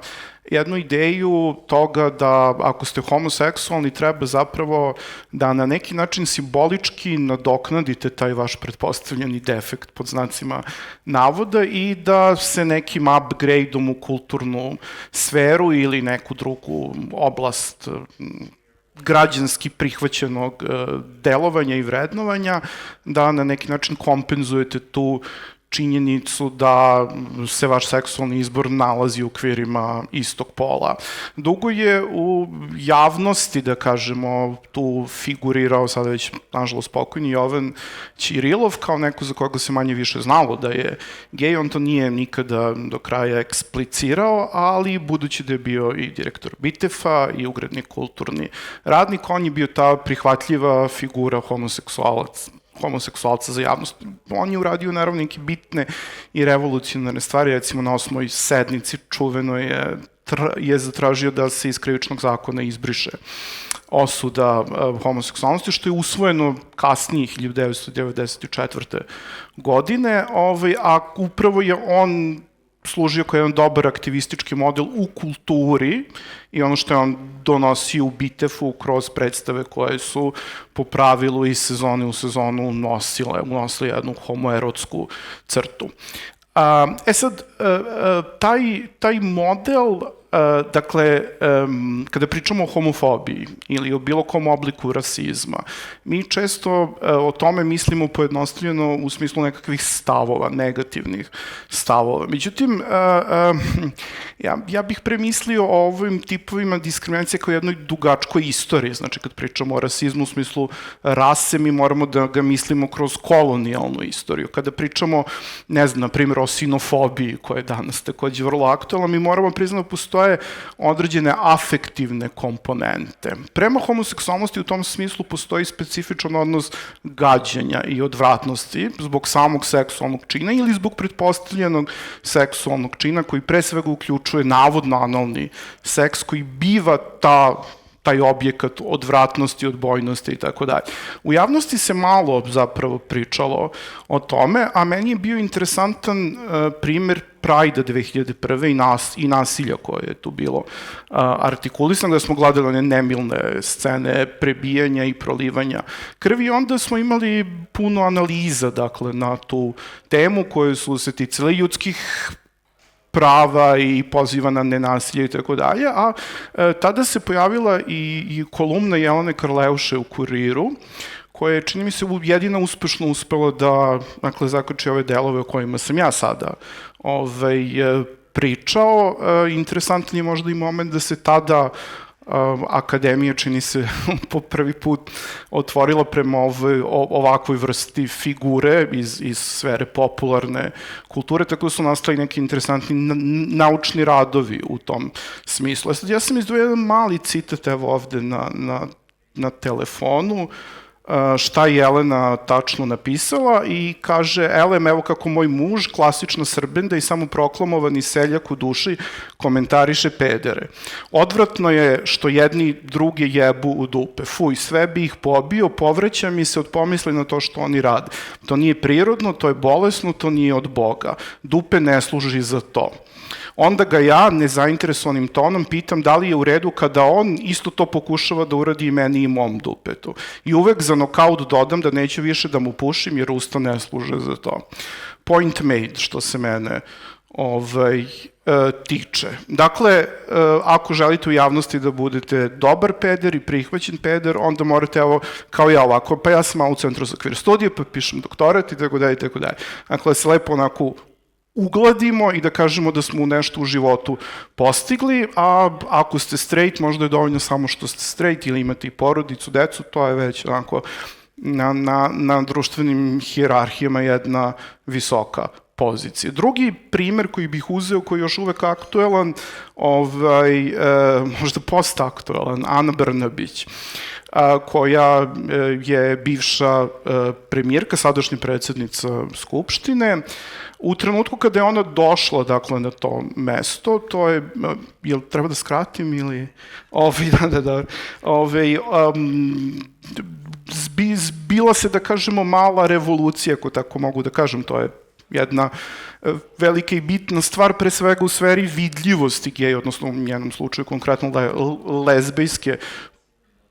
jednu ideju toga da ako ste homoseksualni treba zapravo da na neki način simbolički nadoknadite taj vaš pretpostavljeni defekt pod znacima navoda i da se nekim upgrade-om u kulturnu sferu ili neku drugu oblast građanski prihvaćenog delovanja i vrednovanja, da na neki način kompenzujete tu činjenicu da se vaš seksualni izbor nalazi u okvirima istog pola. Dugo je u javnosti, da kažemo, tu figurirao, sada već, nažalost, pokojni Jovan Ćirilov, kao neko za koga se manje više znalo da je gej. On to nije nikada do kraja eksplicirao, ali budući da je bio i direktor Bitefa i ugledni kulturni radnik, on je bio ta prihvatljiva figura homoseksualca za javnost. On je uradio naravno neke bitne i revolucionarne stvari, recimo na 8. sednici čuveno je zatražio da se iz krivičnog zakona izbriše osuda homoseksualnosti, što je usvojeno kasnije 1994. godine, a upravo je on služio kao jedan dobar aktivistički model u kulturi i ono što je on donosio u Bitefu kroz predstave koje su po pravilu iz sezone u sezonu nosile jednu homoerotsku crtu. Sad, taj model, dakle, kada pričamo o homofobiji ili o bilo kom obliku rasizma, mi često o tome mislimo pojednostavljeno u smislu nekakvih stavova, negativnih stavova. Međutim, ja bih premislio o ovim tipovima diskriminacije kao jednoj dugačkoj istoriji. Znači, kad pričamo o rasizmu u smislu rase, mi moramo da ga mislimo kroz kolonijalnu istoriju. Kada pričamo, ne znam, na primjer, o sinofobiji, koja je danas takođe vrlo aktualna, mi moramo priznati da postoje određene afektivne komponente. Prema homoseksualnosti u tom smislu postoji specifičan odnos gađenja i odvratnosti zbog samog seksualnog čina ili zbog pretpostavljenog seksualnog čina koji pre svega uključuje navodno analni seks koji biva taj objekat odvratnosti, odbojnosti i tako dalje. U javnosti se malo zapravo pričalo o tome, a meni je bio interesantan primer Prajda 2001. i nasilja koje je tu bilo artikulisano, da smo gledali one nemilne scene prebijanja i prolivanja krvi. Onda smo imali puno analiza, dakle, na tu temu koje su se ticale ljudskih prava i poziva na nenasilje i tako dalje, a tada se pojavila i kolumna Jelene Karleuše u Kuriru, koja je, čini mi se, jedina uspešno uspela da, dakle, zakači ove delove o kojima sam ja sada pričao. Interesantan je možda i moment da se tada akademija, čini se, po prvi put otvorila prema ovakvoj vrsti figure iz sfere popularne kulture, tako da su nastali neki interesantni naučni radovi u tom smislu. Sad, ja sam izdvojio jedan mali citat evo ovde na telefonu, šta je Jelena tačno napisala i kaže: "Elem, evo kako moj muž, klasično Srbenda i samoproklamovani seljak u duši, komentariše pedere. Odvratno je što jedni druge jebu u dupe. Fuj, sve bi ih pobio, povreća mi se od pomisli na to što oni rade. To nije prirodno, to je bolesno, to nije od Boga. Dupe ne služi za to." Onda ga ja, nezainteresovanim tonom, pitam da li je u redu kada on isto to pokušava da uradi i meni i mom dupetu. I uvek za nokaut dodam da neću više da mu pušim jer usta ne služe za to. Point made, što se mene tiče. Dakle, ako želite u javnosti da budete dobar peder i prihvaćen peder, onda morate, evo, kao ja ovako, pa ja sam malo u Centru za queer studije, pa pišem doktorat i tako dalje i tako dalje. Dakle, da se lepo onako ugladimo i da kažemo da smo nešto u životu postigli, a ako ste straight, možda je dovoljno samo što ste straight ili imate i porodicu, decu, to je već onako na društvenim hijerarhijama jedna visoka pozicija. Drugi primer koji bih uzeo, koji je još uvek aktuelan, možda postaktuelan, Ana Brnabić, koja je bivša premijerka, sadašnja predsednica Skupštine. U trenutku kada je ona došla, dakle, na to mesto, to je, jel treba da skratim ili... Zbila se, da kažemo, mala revolucija, ako tako mogu da kažem, to je jedna velika i bitna stvar, pre svega u sferi vidljivosti geja, odnosno u njenom slučaju konkretno lezbejske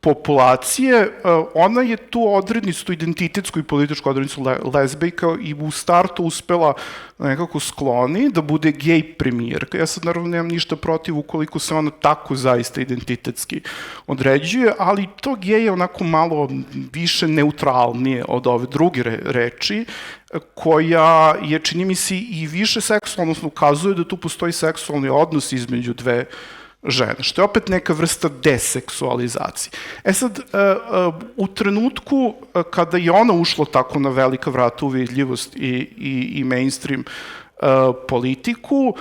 populacije. Ona je tu odrednicu, tu identitetsku i političku odrednicu lezbejka i u startu uspela nekako skloni da bude gej premijerka. Ja sad naravno nemam ništa protiv ukoliko se ona tako zaista identitetski određuje, ali to gej je onako malo više neutralnije od ove druge reči, koja je, čini mi se, i više seksualno, odnosno ukazuje da tu postoji seksualni odnos između dve žene, što je opet neka vrsta deseksualizacije. Sad, u trenutku kada je ona ušla tako na velika vrata u vidljivost i mainstream politiku,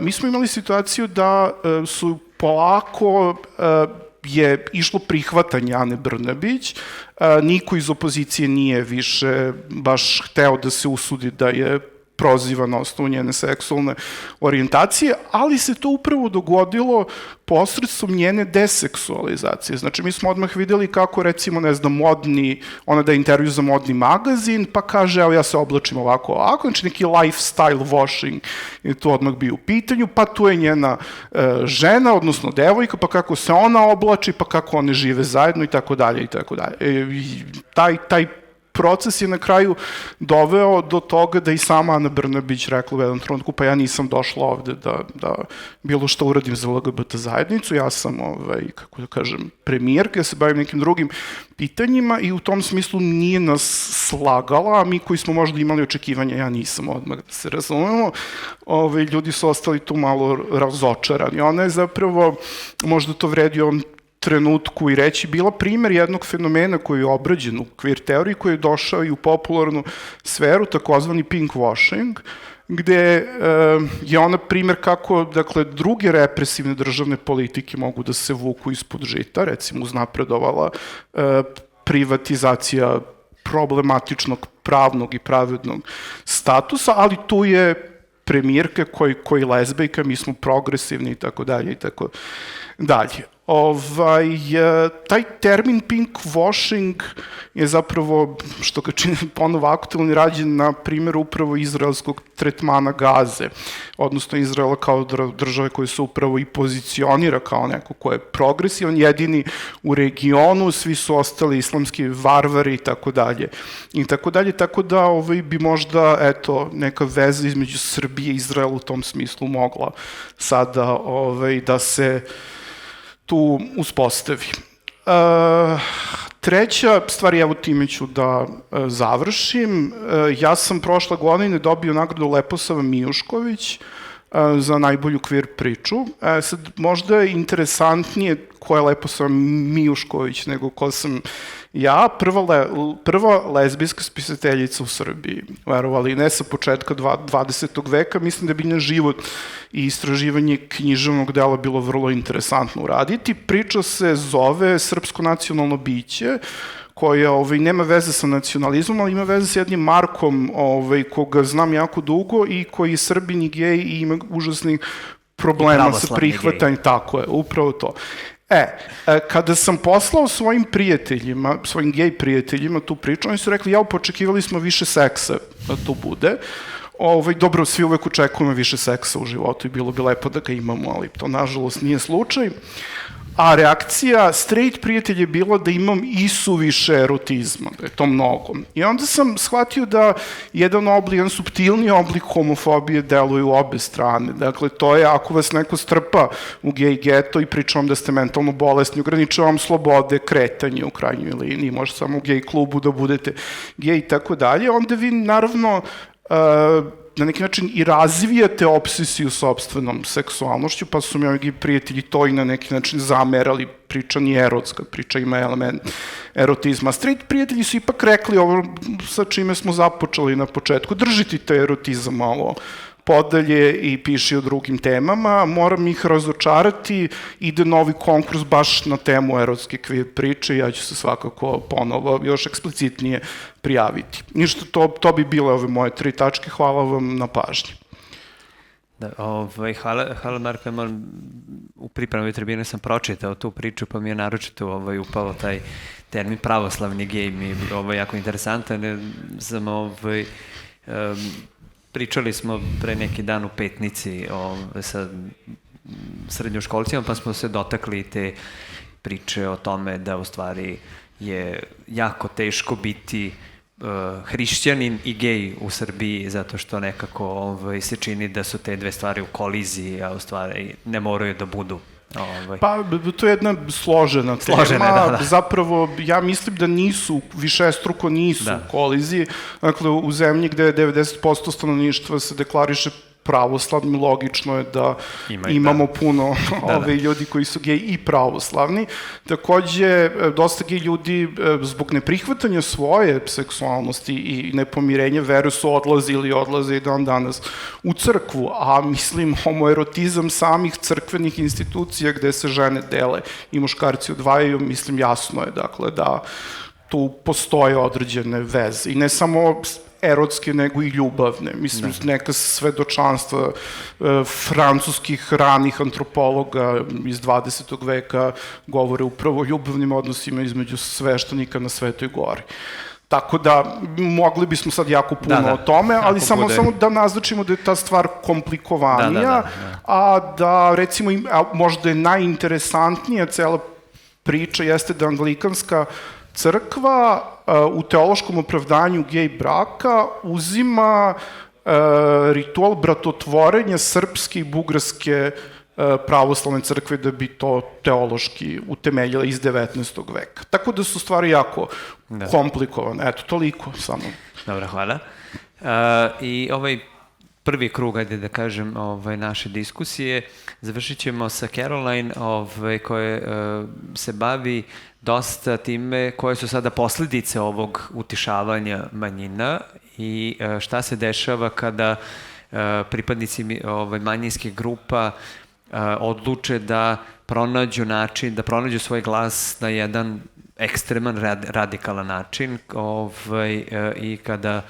mi smo imali situaciju da su polako je išlo prihvatanje Ane Brnabić, niko iz opozicije nije više baš hteo da se usudi da je proziva na osnovu njene seksualne orijentacije, ali se to upravo dogodilo posredstvom njene deseksualizacije. Znači, mi smo odmah videli kako, recimo, ne znam, ona da je intervju za modni magazin, pa kaže, evo, ja se oblačim ovako, znači neki lifestyle washing je tu odmah bio u pitanju, pa tu je njena žena, odnosno devojka, pa kako se ona oblači, pa kako one žive zajedno i tako dalje i tako dalje. Taj proces je na kraju doveo do toga da i sama Ana Brnabić rekla u jednom trenutku, pa ja nisam došla ovde da bilo što uradim za LGBT zajednicu, ja sam, kako da kažem, premijerka, ja se bavim nekim drugim pitanjima i u tom smislu nije nas slagala, a mi koji smo možda imali očekivanja, ja nisam odmah da se razumemo, ljudi su ostali tu malo razočarani. Ona je zapravo, možda to vredi ovom trenutku i reći, bila primer jednog fenomena koji je obrađen u queer teoriji, koji je došao i u popularnu sferu, takozvani pink washing, gde je ona primer kako, dakle, druge represivne državne politike mogu da se vuku ispod žita, recimo uznapredovala privatizacija problematičnog pravnog i pravednog statusa, ali tu je premijerka koji lezbejka, mi smo progresivni i tako dalje i tako dalje. Taj termin pink washing je zapravo, što ga čini ponovo aktualni, rađen na primjeru upravo izraelskog tretmana Gaze, odnosno Izraela kao države koje se upravo i pozicionira kao neko ko je progresivan, jedini u regionu, svi su ostali islamski varvari i tako dalje. Tako da bi možda, eto, neka veza između Srbije i Izraela u tom smislu mogla sada da se tu uspostavi. Treća stvar, evo time ću da završim, ja sam prošle godine dobio nagradu Leposava Mijušković za najbolju queer priču. Sad, možda je interesantnije ko je Leposava Mijušković nego ko sam ja, prva lezbijska spisateljica u Srbiji, verovali ne, sa početka 20. veka. Mislim da bi njen život i istraživanje književnog dela bilo vrlo interesantno uraditi. Priča se zove Srpsko nacionalno biće, koja nema veze sa nacionalizmom, ali ima veze sa jednim Markom, koga znam jako dugo i koji je Srbin i gej i ima užasnih problema sa prihvatanjem. Tako je, upravo to. Kada sam poslao svojim prijateljima, svojim gej prijateljima tu priču, oni su rekli, očekivali smo više seksa da to bude. Dobro, svi uvek očekujemo više seksa u životu i bilo bi lepo da ga imamo, ali to nažalost nije slučaj. A reakcija straight prijatelja je bila da imam isuviše erotizma, da je to mnogo. I onda sam shvatio da jedan suptilniji oblik homofobije deluje u obe strane. Dakle, to je ako vas neko strpa u gej geto i priča vam da ste mentalno bolesni, ograničava vam slobode, kretanje u krajnjoj liniji, može samo u gej klubu da budete gej i tako dalje, onda vi naravno na neki način i razvijate obsesiju sopstvenom seksualnošću, pa su mi ovi prijatelji to i na neki način zamerali, priča nije erotska, priča ima element erotizma. Straight prijatelji su ipak rekli ovo sa čime smo započeli na početku, držite te erotizam malo podalje i piši o drugim temama, moram ih razočarati, ide novi konkurs baš na temu erotske queer priče, ja ću se svakako ponovo još eksplicitnije prijaviti. Ništa, to bi bile ove moje 3 tačke, hvala vam na pažnji. Da, hvala Marko, u pripremi tribine sam pročitao tu priču, pa mi je naročito upao taj termin pravoslavni gej, mi je jako interesantan, pričali smo pre neki dan u Petnici sa srednjoškolcima, pa smo se dotakli te priče o tome da u stvari je jako teško biti hrišćanin i gej u Srbiji, zato što nekako se čini da su te dve stvari u koliziji, a u stvari ne moraju da budu. Pa, to je jedna složena tema. Zapravo, ja mislim da višestruko nisu u koliziji. Dakle, u zemlji gde 90% stanovništva se deklariše pravoslavni, logično je da imamo puno ljudi koji su gej i pravoslavni. Takođe, dosta gej ljudi zbog neprihvatanja svoje seksualnosti i nepomirenja vere su odlaze i dan danas u crkvu, a mislim homoerotizam samih crkvenih institucija gde se žene dele i muškarci odvajaju, mislim jasno je dakle da tu postoje određene veze i ne samo erotske, nego i ljubavne. Mislim, neka svedočanstva francuskih ranih antropologa iz 20. veka govore upravo o ljubavnim odnosima između sveštenika na Svetoj gori. Tako da, mogli bismo sad jako puno o tome, ali samo da naznačimo da je ta stvar komplikovanija, a da, recimo, možda je najinteresantnija cela priča jeste da anglikanska crkva u teološkom opravdanju gej braka uzima ritual bratotvorenja srpske i bugarske pravoslavne crkve da bi to teološki utemeljila iz 19. veka. Tako da su stvari jako komplikovane. Eto, toliko samo. Dobro, hvala. I ovaj prvi krug, ajde da kažem, naše diskusije završit ćemo sa Caroline, koja se bavi dosta time koje su sada posledice ovog utišavanja manjina i šta se dešava kada pripadnici manjinskih grupa odluče da pronađu način, da pronađu svoj glas na jedan ekstreman, radikalan način i kada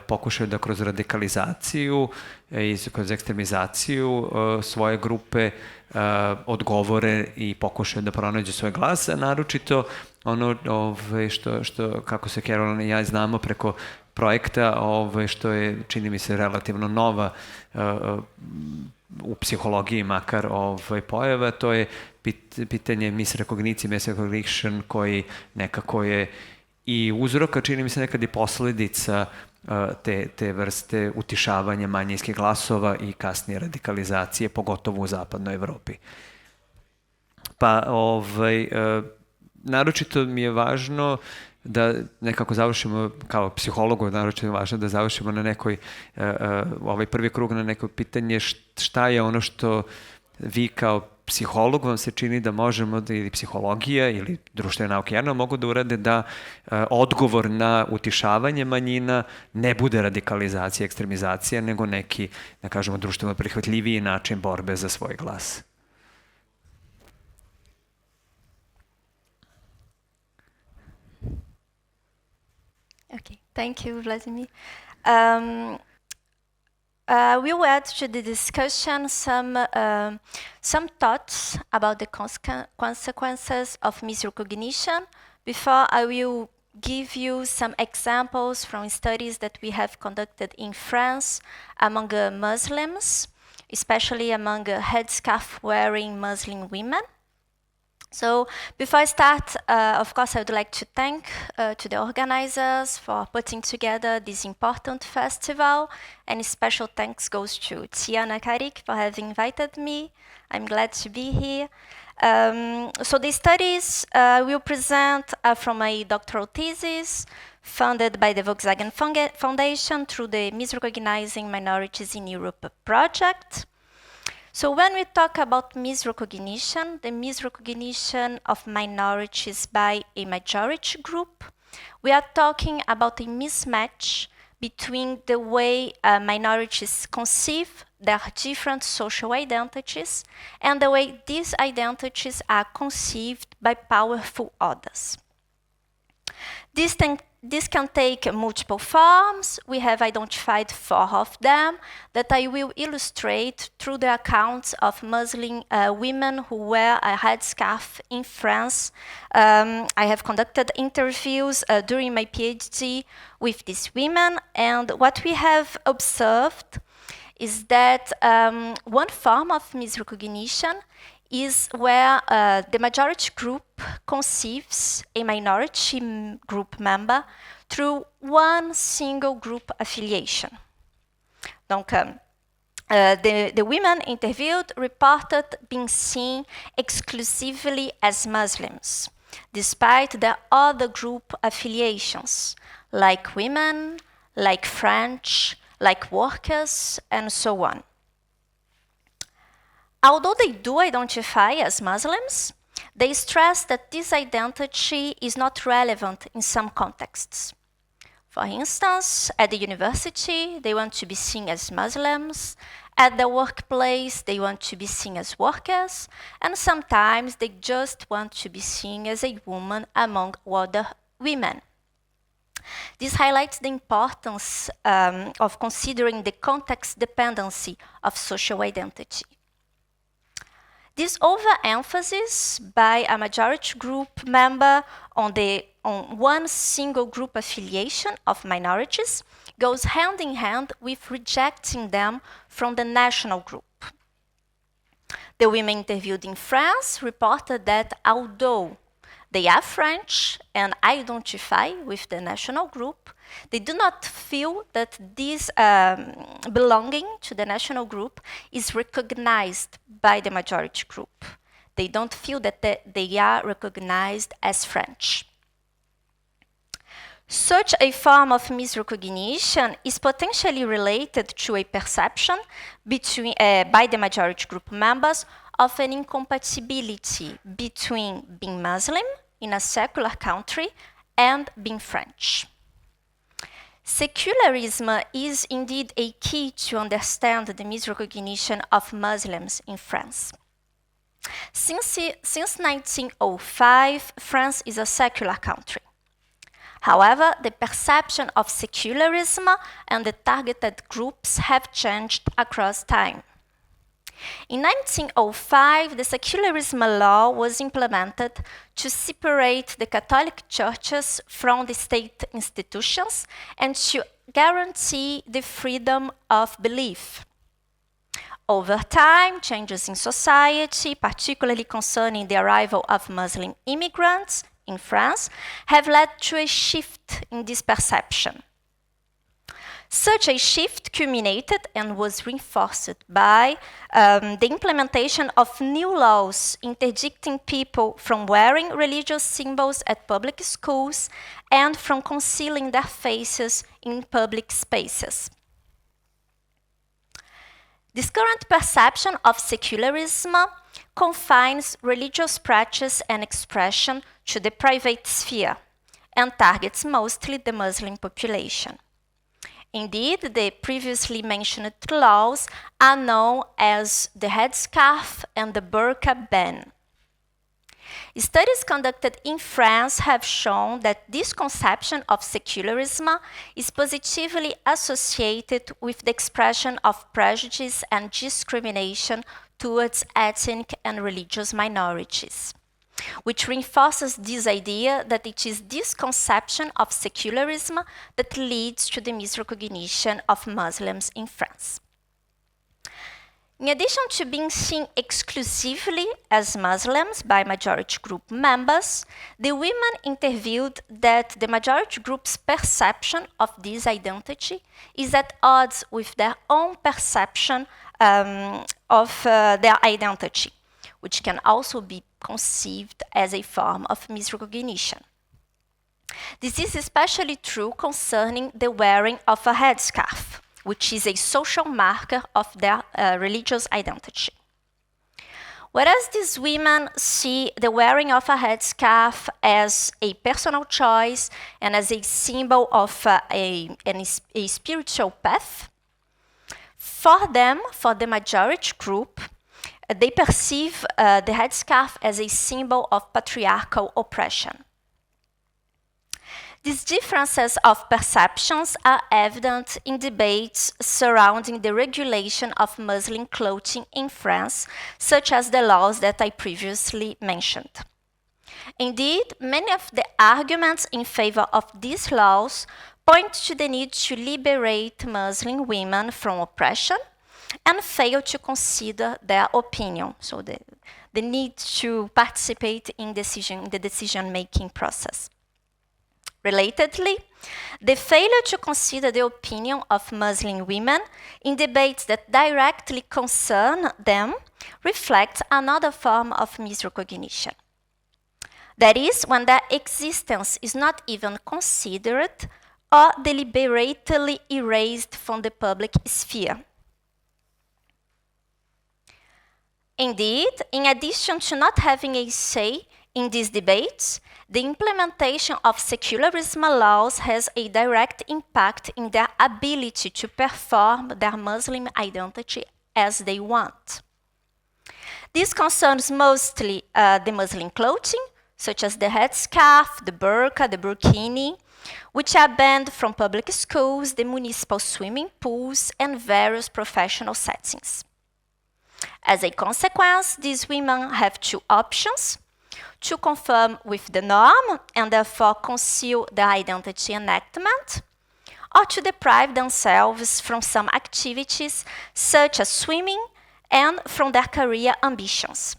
pokušaju da kroz radikalizaciju i kroz ekstremizaciju svoje grupe odgovore i pokušaju da pronađu svoj glas, a naročito ono što, kako se Caroline i ja znamo preko projekta, što je, čini mi se, relativno nova u psihologiji makar pojava, to je pitanje misrekognicije, mass recognition, koji nekako je i uzroka, čini mi se nekad i posledica te vrste utišavanja manjinskih glasova i kasnije radikalizacije, pogotovo u zapadnoj Evropi. Pa, naročito mi je važno da nekako završimo, kao psihologu, naročito je važno da završimo na nekoj, ovaj prvi krug na neko pitanje šta je ono što vi kao psiholog vam se čini da možemo, ili psihologija ili društvene nauke jedno mogu da urade da odgovor na utišavanje manjina ne bude radikalizacija, ekstremizacija, nego neki, da kažemo, društveno prihvatljiviji način borbe za svoj glas. Okay, thank you, Vladimir. We will add to the discussion some thoughts about the consequences of misrecognition. Before, I will give you some examples from studies that we have conducted in France among Muslims, especially among headscarf-wearing Muslim women. So before I start, of course, I would like to thank to the organizers for putting together this important festival, and special thanks goes to Tiana Karik for having invited me. I'm glad to be here. So the studies will present from my doctoral thesis funded by the Volkswagen Foundation through the Misrecognizing Minorities in Europe project. So when we talk about misrecognition, the misrecognition of minorities by a majority group, we are talking about a mismatch between the way minorities conceive their different social identities and the way these identities are conceived by powerful others. This can take multiple forms. We have identified 4 of them that I will illustrate through the accounts of Muslim women who wear a headscarf in France. I have conducted interviews during my PhD with these women, and what we have observed is that one form of misrecognition is where the majority group conceives a minority group member through one single group affiliation. Donc, the women interviewed reported being seen exclusively as Muslims, despite their other group affiliations, like women, like French, like workers, and so on. Although they do identify as Muslims, they stress that this identity is not relevant in some contexts. For instance, at the university, they want to be seen as Muslims. At the workplace, they want to be seen as workers. And sometimes they just want to be seen as a woman among other women. This highlights the importance of considering the context dependency of social identity. This overemphasis by a majority group member on one single group affiliation of minorities goes hand in hand with rejecting them from the national group. The women interviewed in France reported that although they are French and identify with the national group, they do not feel that this belonging to the national group is recognized by the majority group. They don't feel that they are recognized as French. Such a form of misrecognition is potentially related to a perception by the majority group members of an incompatibility between being Muslim in a secular country and being French. Secularism is indeed a key to understand the misrecognition of Muslims in France. Since 1905, France is a secular country. However, the perception of secularism and the targeted groups have changed across time. In 1905, the secularism law was implemented to separate the Catholic churches from the state institutions and to guarantee the freedom of belief. Over time, changes in society, particularly concerning the arrival of Muslim immigrants in France, have led to a shift in this perception. Such a shift culminated and was reinforced by the implementation of new laws interdicting people from wearing religious symbols at public schools and from concealing their faces in public spaces. This current perception of secularism confines religious practice and expression to the private sphere and targets mostly the Muslim population. Indeed, the previously mentioned laws are known as the headscarf and the burqa ban. Studies conducted in France have shown that this conception of secularism is positively associated with the expression of prejudice and discrimination towards ethnic and religious minorities, which reinforces this idea that it is this conception of secularism that leads to the misrecognition of Muslims in France. In addition to being seen exclusively as Muslims by majority group members, the women interviewed that the majority group's perception of this identity is at odds with their own perception of their identity, which can also be conceived as a form of misrecognition. This is especially true concerning the wearing of a headscarf, which is a social marker of their religious identity. Whereas these women see the wearing of a headscarf as a personal choice and as a symbol of a spiritual path, for them, for the majority group, they perceive the headscarf as a symbol of patriarchal oppression. These differences of perceptions are evident in debates surrounding the regulation of Muslim clothing in France, such as the laws that I previously mentioned. Indeed, many of the arguments in favor of these laws point to the need to liberate Muslim women from oppression and fail to consider their opinion, so the need to participate in the decision-making process. Relatedly, the failure to consider the opinion of Muslim women in debates that directly concern them reflects another form of misrecognition. That is, when their existence is not even considered or deliberately erased from the public sphere. Indeed, in addition to not having a say in these debates, the implementation of secularism laws has a direct impact in their ability to perform their Muslim identity as they want. This concerns mostly the Muslim clothing, such as the headscarf, the burqa, the burkini, which are banned from public schools, the municipal swimming pools, and various professional settings. As a consequence, these women have two options: to conform with the norm and therefore conceal their identity enactment, or to deprive themselves from some activities such as swimming and from their career ambitions.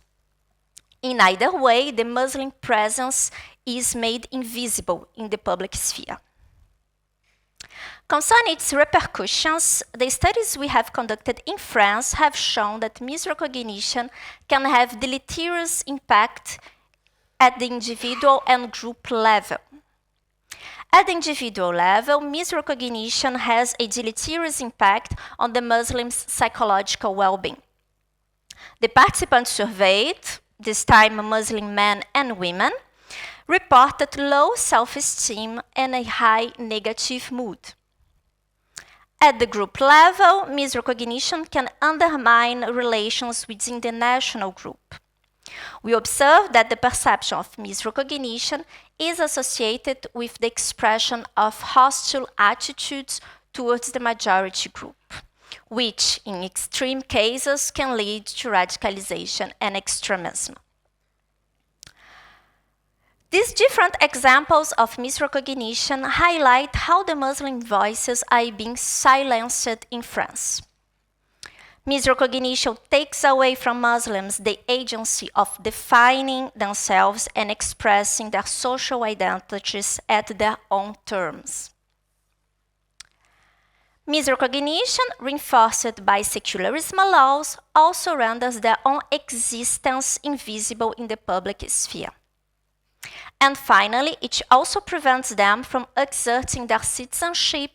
In either way, the Muslim presence is made invisible in the public sphere. Concerning its repercussions, the studies we have conducted in France have shown that misrecognition can have deleterious impact at the individual and group level. At the individual level, misrecognition has a deleterious impact on the Muslims' psychological well-being. The participants surveyed, this time Muslim men and women, reported low self-esteem and a high negative mood. At the group level, misrecognition can undermine relations within the national group. We observe that the perception of misrecognition is associated with the expression of hostile attitudes towards the majority group, which in extreme cases can lead to radicalization and extremism. These different examples of misrecognition highlight how the Muslim voices are being silenced in France. Misrecognition takes away from Muslims the agency of defining themselves and expressing their social identities at their own terms. Misrecognition, reinforced by secularism laws, also renders their own existence invisible in the public sphere. And finally, it also prevents them from exerting their citizenship,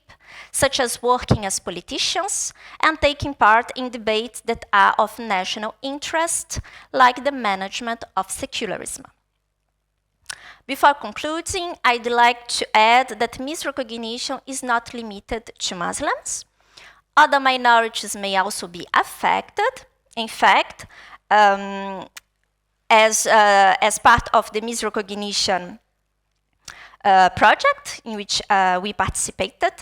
such as working as politicians and taking part in debates that are of national interest, like the management of secularism. Before concluding, I'd like to add that misrecognition is not limited to Muslims. Other minorities may also be affected. In fact, as part of the misrecognition project in which we participated,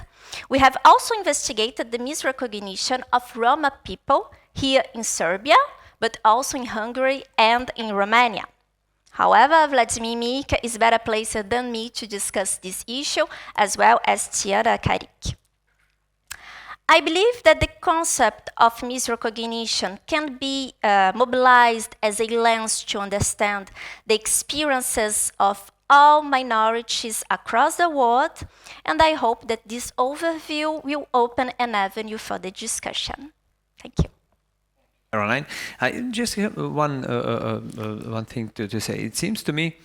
we have also investigated the misrecognition of Roma people here in Serbia, but also in Hungary and in Romania. However, Vladimir Mika is better placed than me to discuss this issue, as well as Tiara Karik. I believe that the concept of misrecognition can be mobilized as a lens to understand the experiences of all minorities across the world, and I hope that this overview will open an avenue for the discussion. Thank you. Caroline, I just have one thing to say. It seems to me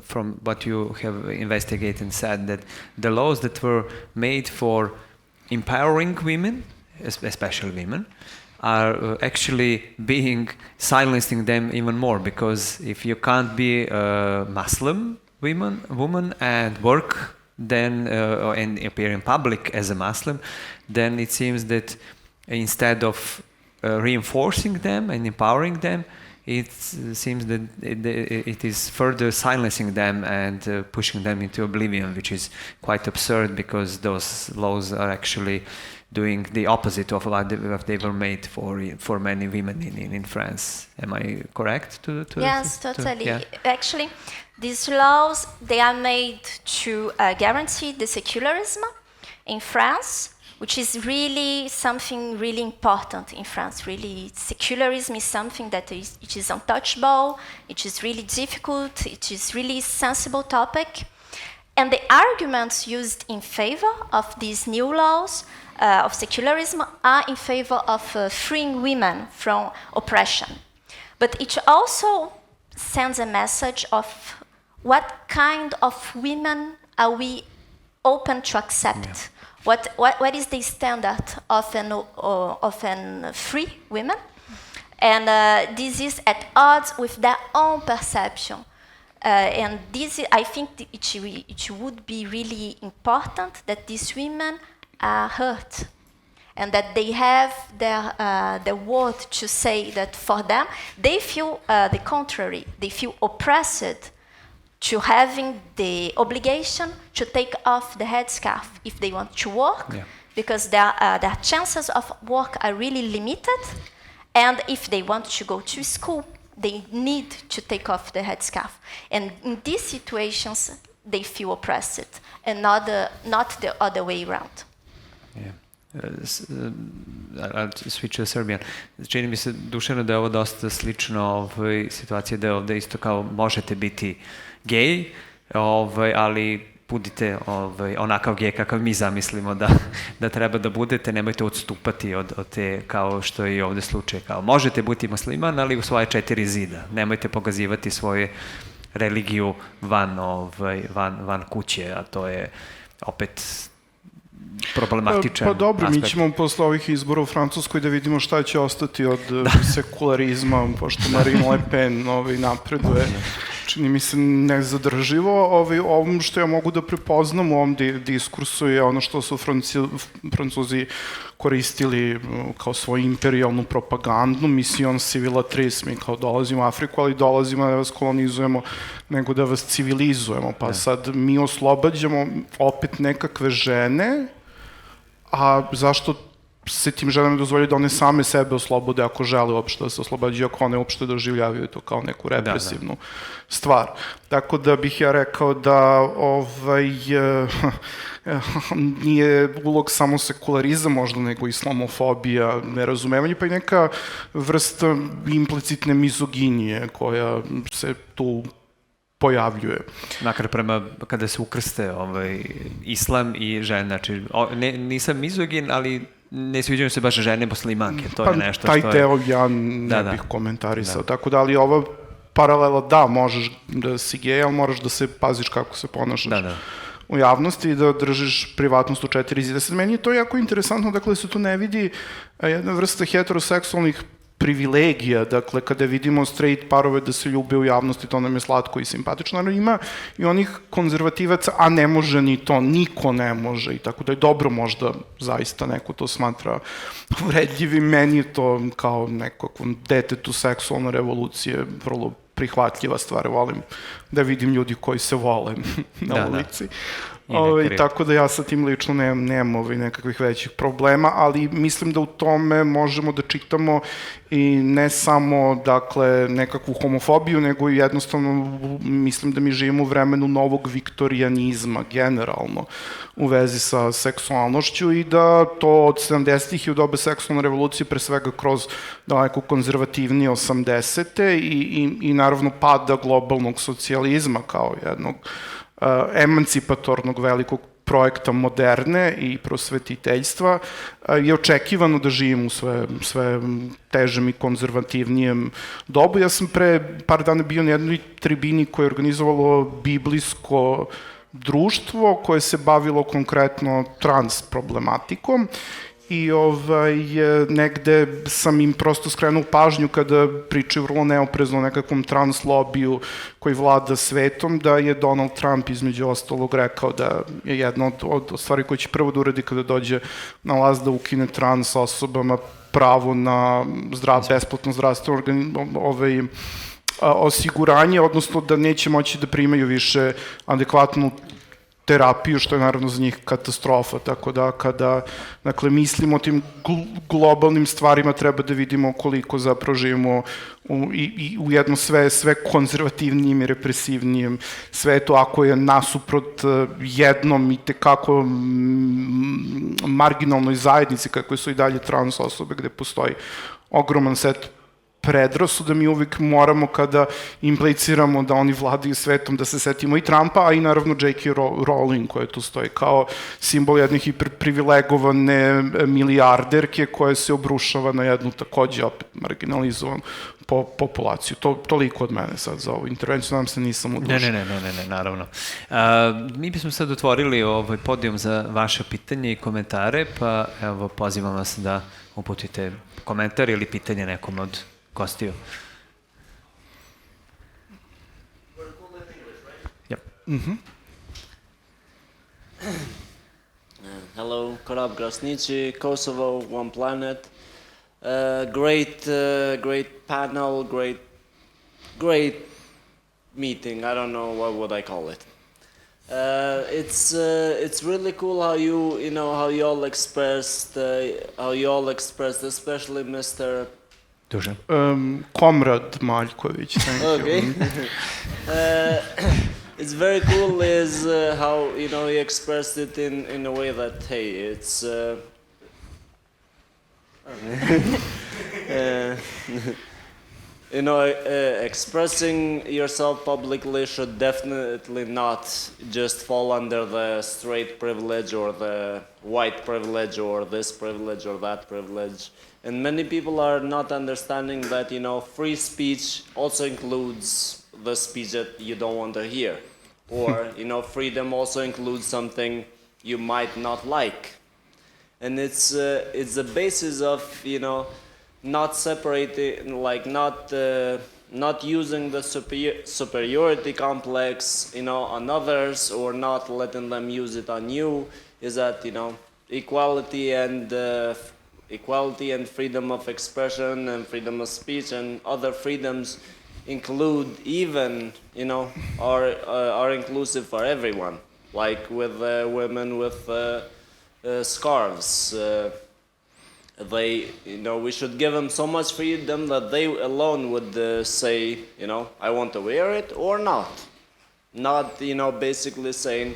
from what you have investigated and said, that the laws that were made for empowering women, especially women, are actually silencing them even more, because if you can't be a Muslim woman and work then and appear in public as a Muslim, then it seems that instead of reinforcing them and empowering them, it seems that it is further silencing them and pushing them into oblivion, which is quite absurd, because those laws are actually doing the opposite of what they were made for many women in France. Am I correct? Yes, totally. Yeah. Actually, these laws, they are made to guarantee the secularism in France, which is really something really important in France. Really, secularism is something that it is untouchable, it is really difficult, it is really sensible topic. And the arguments used in favor of these new laws of secularism are in favor of freeing women from oppression. But it also sends a message of what kind of women are we open to accept. Yeah. What is the standard of an free women? And this is at odds with their own perception. And this, I think it would be really important that these women are hurt, and that they have their word to say that for them, they feel the contrary. They feel oppressed to having the obligation to take off the headscarf if they want to work, because their chances of work are really limited, and if they want to go to school, they need to take off the headscarf. And in these situations, they feel oppressed, and not the other way around. Yeah. I'll switch to Serbian. Čini mi se, Dušana, da je ovo dosta slično situacija, da je ovde isto kao možete biti gej, ali budite onakav gej kakav mi zamislimo da treba da budete, nemojte odstupati od te, kao što je i ovde slučaj, kao možete biti musliman, ali u svoje 4 zida, nemojte pokazivati svoju religiju van kuće, a to je opet problematičan Pa dobro, aspekt. mi ćemo posle ovih izbora u Francuskoj da vidimo šta će ostati od sekularizma, pošto Marine Le Pen napreduje. Čini mi se nezadrživo. Ovom što ja mogu da prepoznam u ovom diskursu je ono što su Francuzi koristili kao svoju imperijalnu propagandu, mission civilatrice, mi kao dolazimo u Afriku, ali dolazimo da vas kolonizujemo, nego da vas civilizujemo. Pa sad mi oslobađamo opet nekakve žene, a zašto se tim ženama dozvolja da one same sebe oslobode ako žele uopšte da se oslobađaju, ako one uopšte doživljavaju to kao neku represivnu stvar. Tako da bih ja rekao da nije ulog samo sekularizam možda, nego islamofobija, nerazumevanje, pa i neka vrsta implicitne mizoginije koja se tu pojavljuje. Makar kada se ukrste islam i žene, znači nisam mizogin, ali ne sviđaju se baš žene muslimanke, to je nešto što je... Taj deo ja ne bih komentarisao, tako da, ali ova paralela, da, možeš da si gej, ali moraš da se paziš kako se ponašaš u javnosti i da držiš privatnost u 4 zida. Sad, meni je to jako interesantno, dakle, se tu ne vidi jedna vrsta heteroseksualnih privilegija, dakle, kada vidimo straight parove da se ljube u javnosti, to nam je slatko i simpatično, ali ima i onih konzervativaca, a ne može ni to, niko ne može, i tako da je dobro možda zaista neko to smatra uvredljivim, meni je to kao nekakvom detetu seksualne revolucije vrlo prihvatljiva stvar, volim da vidim ljudi koji se vole na ulici. Tako da ja sa tim lično nemam nekakvih većih problema, ali mislim da u tome možemo da čitamo i ne samo, dakle, nekakvu homofobiju, nego i jednostavno mislim da mi živimo u vremenu novog viktorijanizma generalno u vezi sa seksualnošću i da to od 70-ih i u dobe seksualne revolucije, pre svega kroz daleko konzervativnije 80-te i naravno pada globalnog socijalizma kao jednog emancipatornog velikog projekta moderne i prosvetiteljstva, je očekivano da živimo u sve težem i konzervativnijem dobu. Ja sam pre par dana bio na jednoj tribini koje je organizovalo biblijsko društvo koje se bavilo konkretno trans problematikom i negde sam im prosto skrenuo pažnju kada pričaju vrlo neoprezno o nekakvom trans lobiju koji vlada svetom, da je Donald Trump između ostalog rekao da je jedna od stvari koje će prvo da uradi kada dođe na vlast da ukine trans osobama pravo na besplatno zdravstveno osiguranje, odnosno da neće moći da primaju više adekvatnu terapiju, što je naravno za njih katastrofa, tako da kada mislimo o tim globalnim stvarima treba da vidimo koliko zapravo živimo u jednom sve konzervativnijem i represivnijem svetu, ako je nasuprot jednom i tekako marginalnoj zajednici, kako su i dalje trans osobe, gde postoji ogroman set predrasuda, mi uvijek moramo kada impliciramo da oni vladaju svetom da se setimo i Trumpa, a i naravno J.K. Rowling koja tu stoji kao simbol jedne hiperprivilegovane milijarderke koja se obrušava na jednu takođe opet marginalizovanu populaciju. Toliko od mene sad za ovu intervenciju, nadam se nisam udužen. Ne, naravno. Mi bismo sad otvorili podijum za vaše pitanje i komentare, pa evo pozivam vas da uputite komentar ili pitanje nekom od gostiju. Yep. Mm-hmm. Hello, Korab Grosnici, Kosovo, One Planet. Great panel, great meeting. I don't know what would I call it. It's really cool how how you all expressed, especially Mr. Dušan. Komrad Maljković. Okay. It's very cool is how he expressed it in a way that hey, it's. Expressing yourself publicly should definitely not just fall under the straight privilege or the white privilege or this privilege or that privilege. And many people are not understanding that, free speech also includes the speech that you don't want to hear. Or, freedom also includes something you might not like. And it's the basis of, not separating, like not using the superiority complex, on others, or not letting them use it on you, is that, equality and freedom of expression and freedom of speech and other freedoms include even, are inclusive for everyone. Like with women with scarves. We should give them so much freedom that they alone would say, I want to wear it or not. Not, basically saying,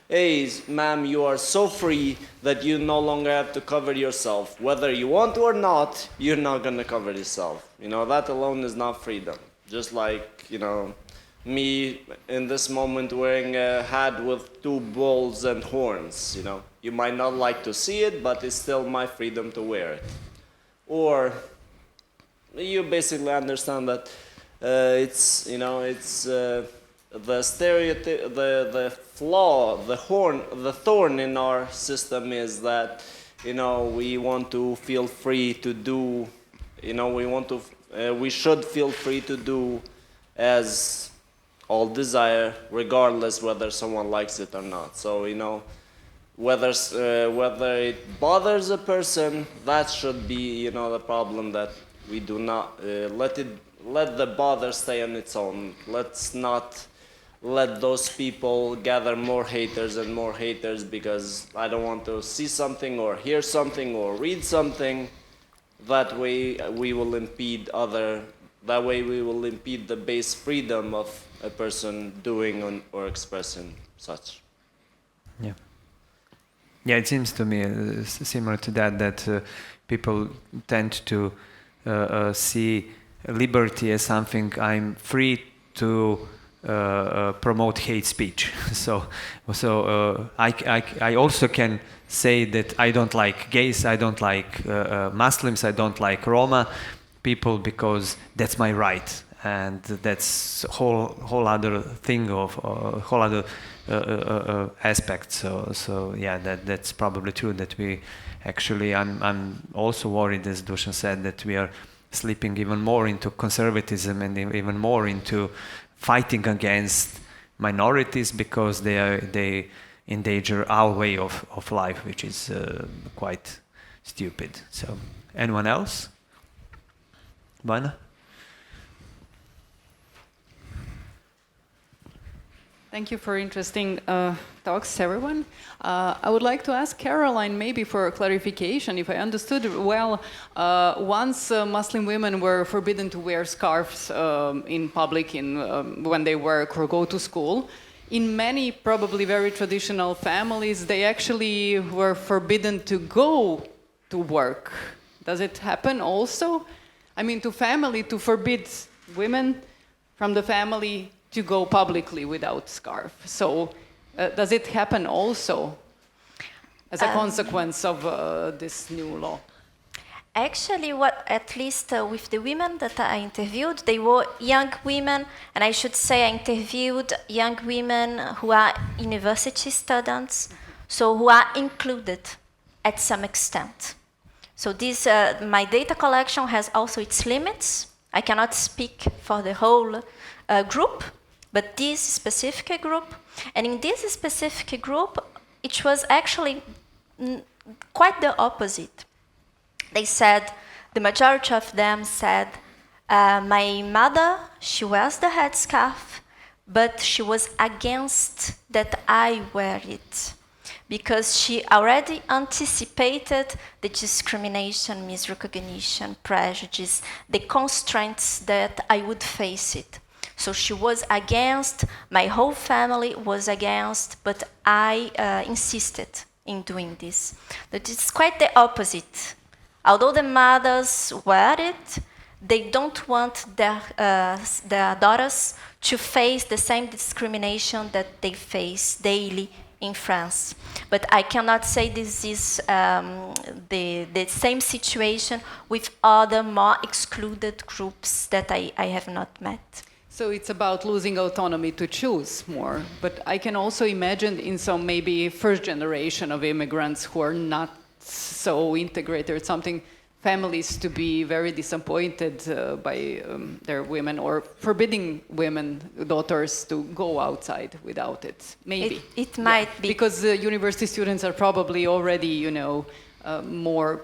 hey, ma'am, you are so free that you no longer have to cover yourself. Whether you want to or not, you're not going to cover yourself. That alone is not freedom. Just like, me in this moment wearing a hat with 2 bulls and horns, You might not like to see it, but it's still my freedom to wear it. Or you basically understand that it's the stereotype, the flaw, the thorn in our system is that, we want to feel free to do, we should feel free to do as all desire, regardless whether someone likes it or not. So, whether it bothers a person, that should be, the problem, that we do not let the bother stay on its own. Let's not let those people gather more haters and more haters because I don't want to see something or hear something or read something. That way we will impede the base freedom of a person doing or expressing such. Yeah. Yeah, it seems to me similar to that people tend to see liberty as something I'm free to promote hate speech. So I also can say that I don't like gays, I don't like Muslims, I don't like Roma people because that's my right, and that's whole other thing of whole other aspect. So yeah, that's probably true. That we actually, I'm also worried, as Dusan said, that we are slipping even more into conservatism and even more into fighting against minorities because they endanger our way of life, which is quite stupid. So, anyone else? Vana? Thank you for interesting talks, everyone. I would like to ask Caroline maybe for a clarification. If I understood well, once Muslim women were forbidden to wear scarves in public when they work or go to school, in many probably very traditional families, they actually were forbidden to go to work. Does it happen also? I mean, to forbid women from the family to go publicly without scarf. So does it happen also as a consequence of this new law? Actually, at least with the women that I interviewed, they were young women, and I should say I interviewed young women who are university students, so who are included at some extent. So this, my data collection has also its limits. I cannot speak for the whole group, but this specific group, and in this specific group, it was actually quite the opposite. They said, the majority of them said, my mother, she wears the headscarf, but she was against that I wear it, because she already anticipated the discrimination, misrecognition, prejudice, the constraints that I would face it. So she was against, my whole family was against, but I insisted in doing this. That it's quite the opposite. Although the mothers wear it, they don't want their daughters to face the same discrimination that they face daily in France. But I cannot say this is the same situation with other more excluded groups that I have not met. So it's about losing autonomy to choose more. But I can also imagine in some maybe first generation of immigrants who are not so integrated, something, families to be very disappointed by their women, or forbidding women, daughters, to go outside without it. Maybe. It might be. Because university students are probably already, more,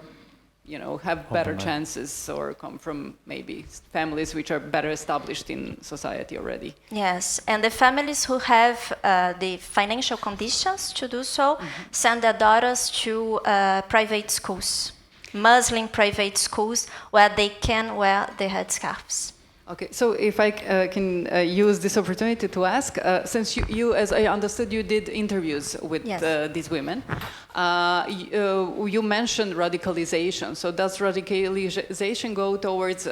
have better chances, or come from maybe families which are better established in society already. Yes, and the families who have the financial conditions to do so send their daughters to private schools, Muslim private schools, where they can wear the headscarves. Okay, so if I can use this opportunity to ask, since you, as I understood, you did interviews with these women, you mentioned radicalization. So does radicalization go towards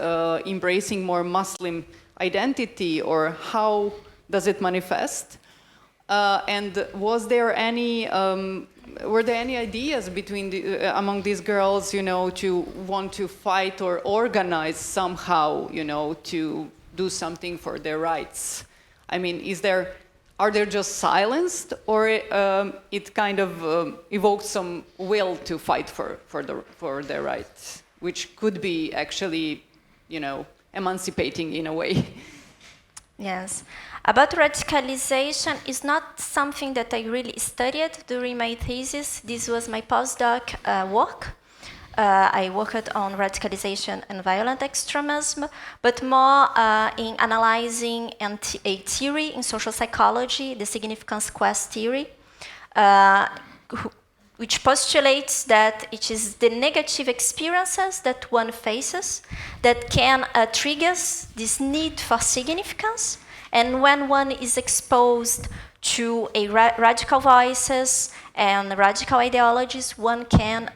embracing more Muslim identity, or how does it manifest? And was there any, were there any ideas between among these girls, to want to fight or organize somehow, to do something for their rights? I mean, are they just silenced, or it kind of evoked some will to fight for their rights, which could be actually, emancipating in a way? Yes. About radicalization is not something that I really studied during my thesis. This was my postdoc work. I worked on radicalization and violent extremism, but more in analyzing a theory in social psychology, the significance quest theory, which postulates that it is the negative experiences that one faces that can trigger this need for significance. And when one is exposed to radical voices and radical ideologies, one can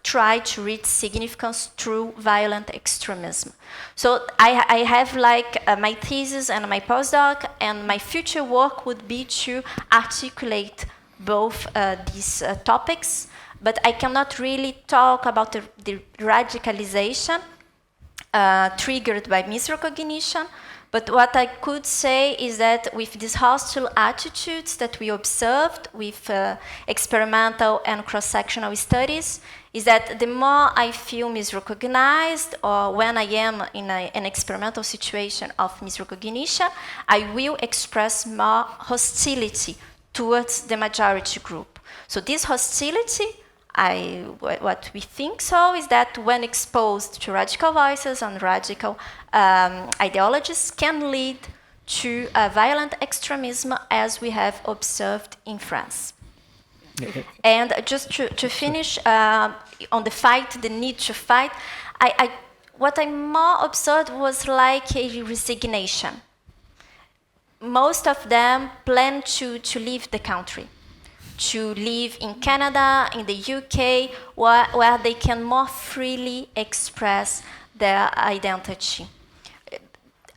try to reach significance through violent extremism. So I have like my thesis and my postdoc, and my future work would be to articulate both these topics, but I cannot really talk about the radicalization triggered by misrecognition. But what I could say is that with these hostile attitudes that we observed with experimental and cross-sectional studies, is that the more I feel misrecognized, or when I am in an experimental situation of misrecognition, I will express more hostility towards the majority group. So this hostility, what we think so is that when exposed to radical voices and radical ideologies can lead to violent extremism, as we have observed in France. And just to finish on the fight, the need to fight, what I more observed was like a resignation. Most of them plan to leave the country, to live in Canada, in the UK, where they can more freely express their identity.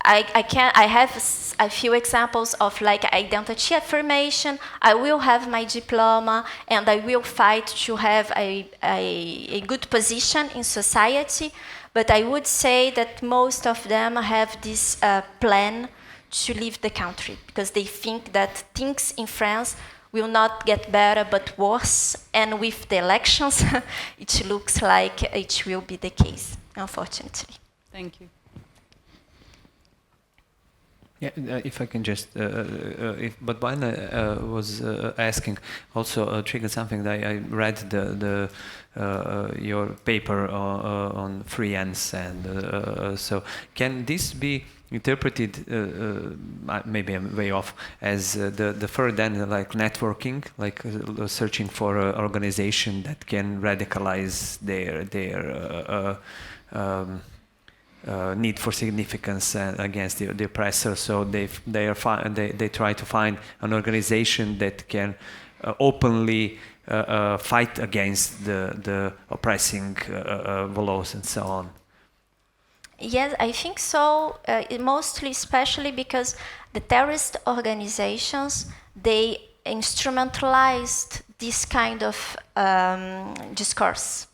I have a few examples of like identity affirmation. I will have my diploma and I will fight to have a good position in society, but I would say that most of them have this plan to leave the country because they think that things in France will not get better but worse, and with the elections it looks like it will be the case, unfortunately. Thank you. Yeah, if I can just, but when I was asking, also triggered something that I read your paper on free ends, and so can this be interpreted, maybe I'm way off, as the third end, like networking, like searching for an organization that can radicalize their need for significance against the oppressor. So they try to find an organization that can openly fight against the oppressing laws and so on. Yes, I think so, mostly especially because the terrorist organizations, they instrumentalized this kind of discourse,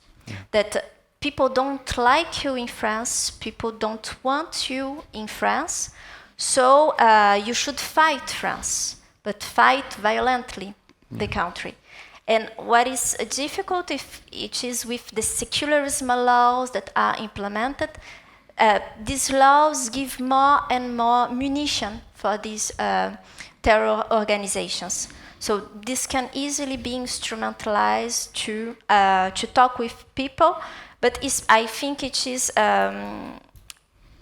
that people don't like you in France, people don't want you in France, so you should fight France, but fight violently the country. And what is difficult if it is with the secularism laws that are implemented. These laws give more and more munition for these terror organizations. So this can easily be instrumentalized to talk with people, but I think it is,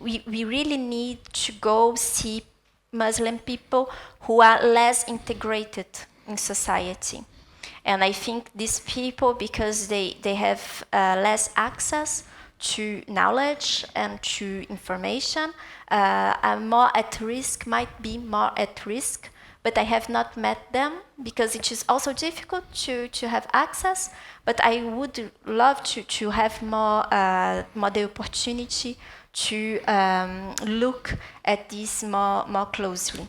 we really need to go see Muslim people who are less integrated in society. And I think these people, because they have less access to knowledge and to information, are more at risk, might be more at risk, but I have not met them because it is also difficult to have access, but I would love to have more the opportunity to look at this more closely.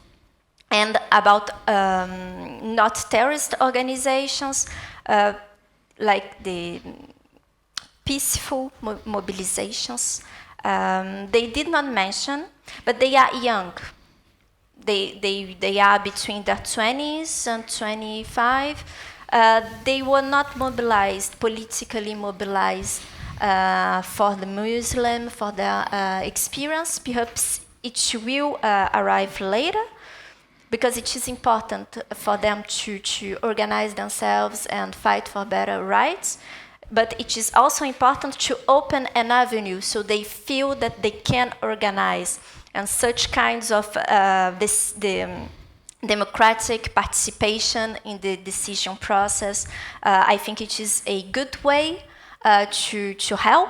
And about not terrorist organizations, like the peaceful mobilizations, they did not mention, but they are young. They are between their 20s and 25. They were not mobilized, politically mobilized for the Muslim, for their experience. Perhaps it will arrive later, because it is important for them to organize themselves and fight for better rights. But it is also important to open an avenue so they feel that they can organize. And such kinds of the democratic participation in the decision process, I think it is a good way to help.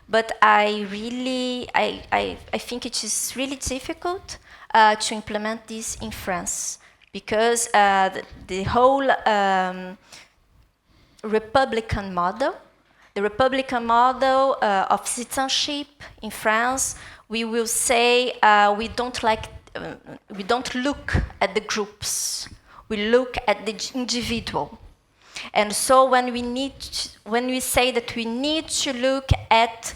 But I think it is really difficult to implement this in France, because the whole Republican model the Republican model of citizenship in France, we will say we don't look at the groups. We look at the individual. And so when we say that we need to look at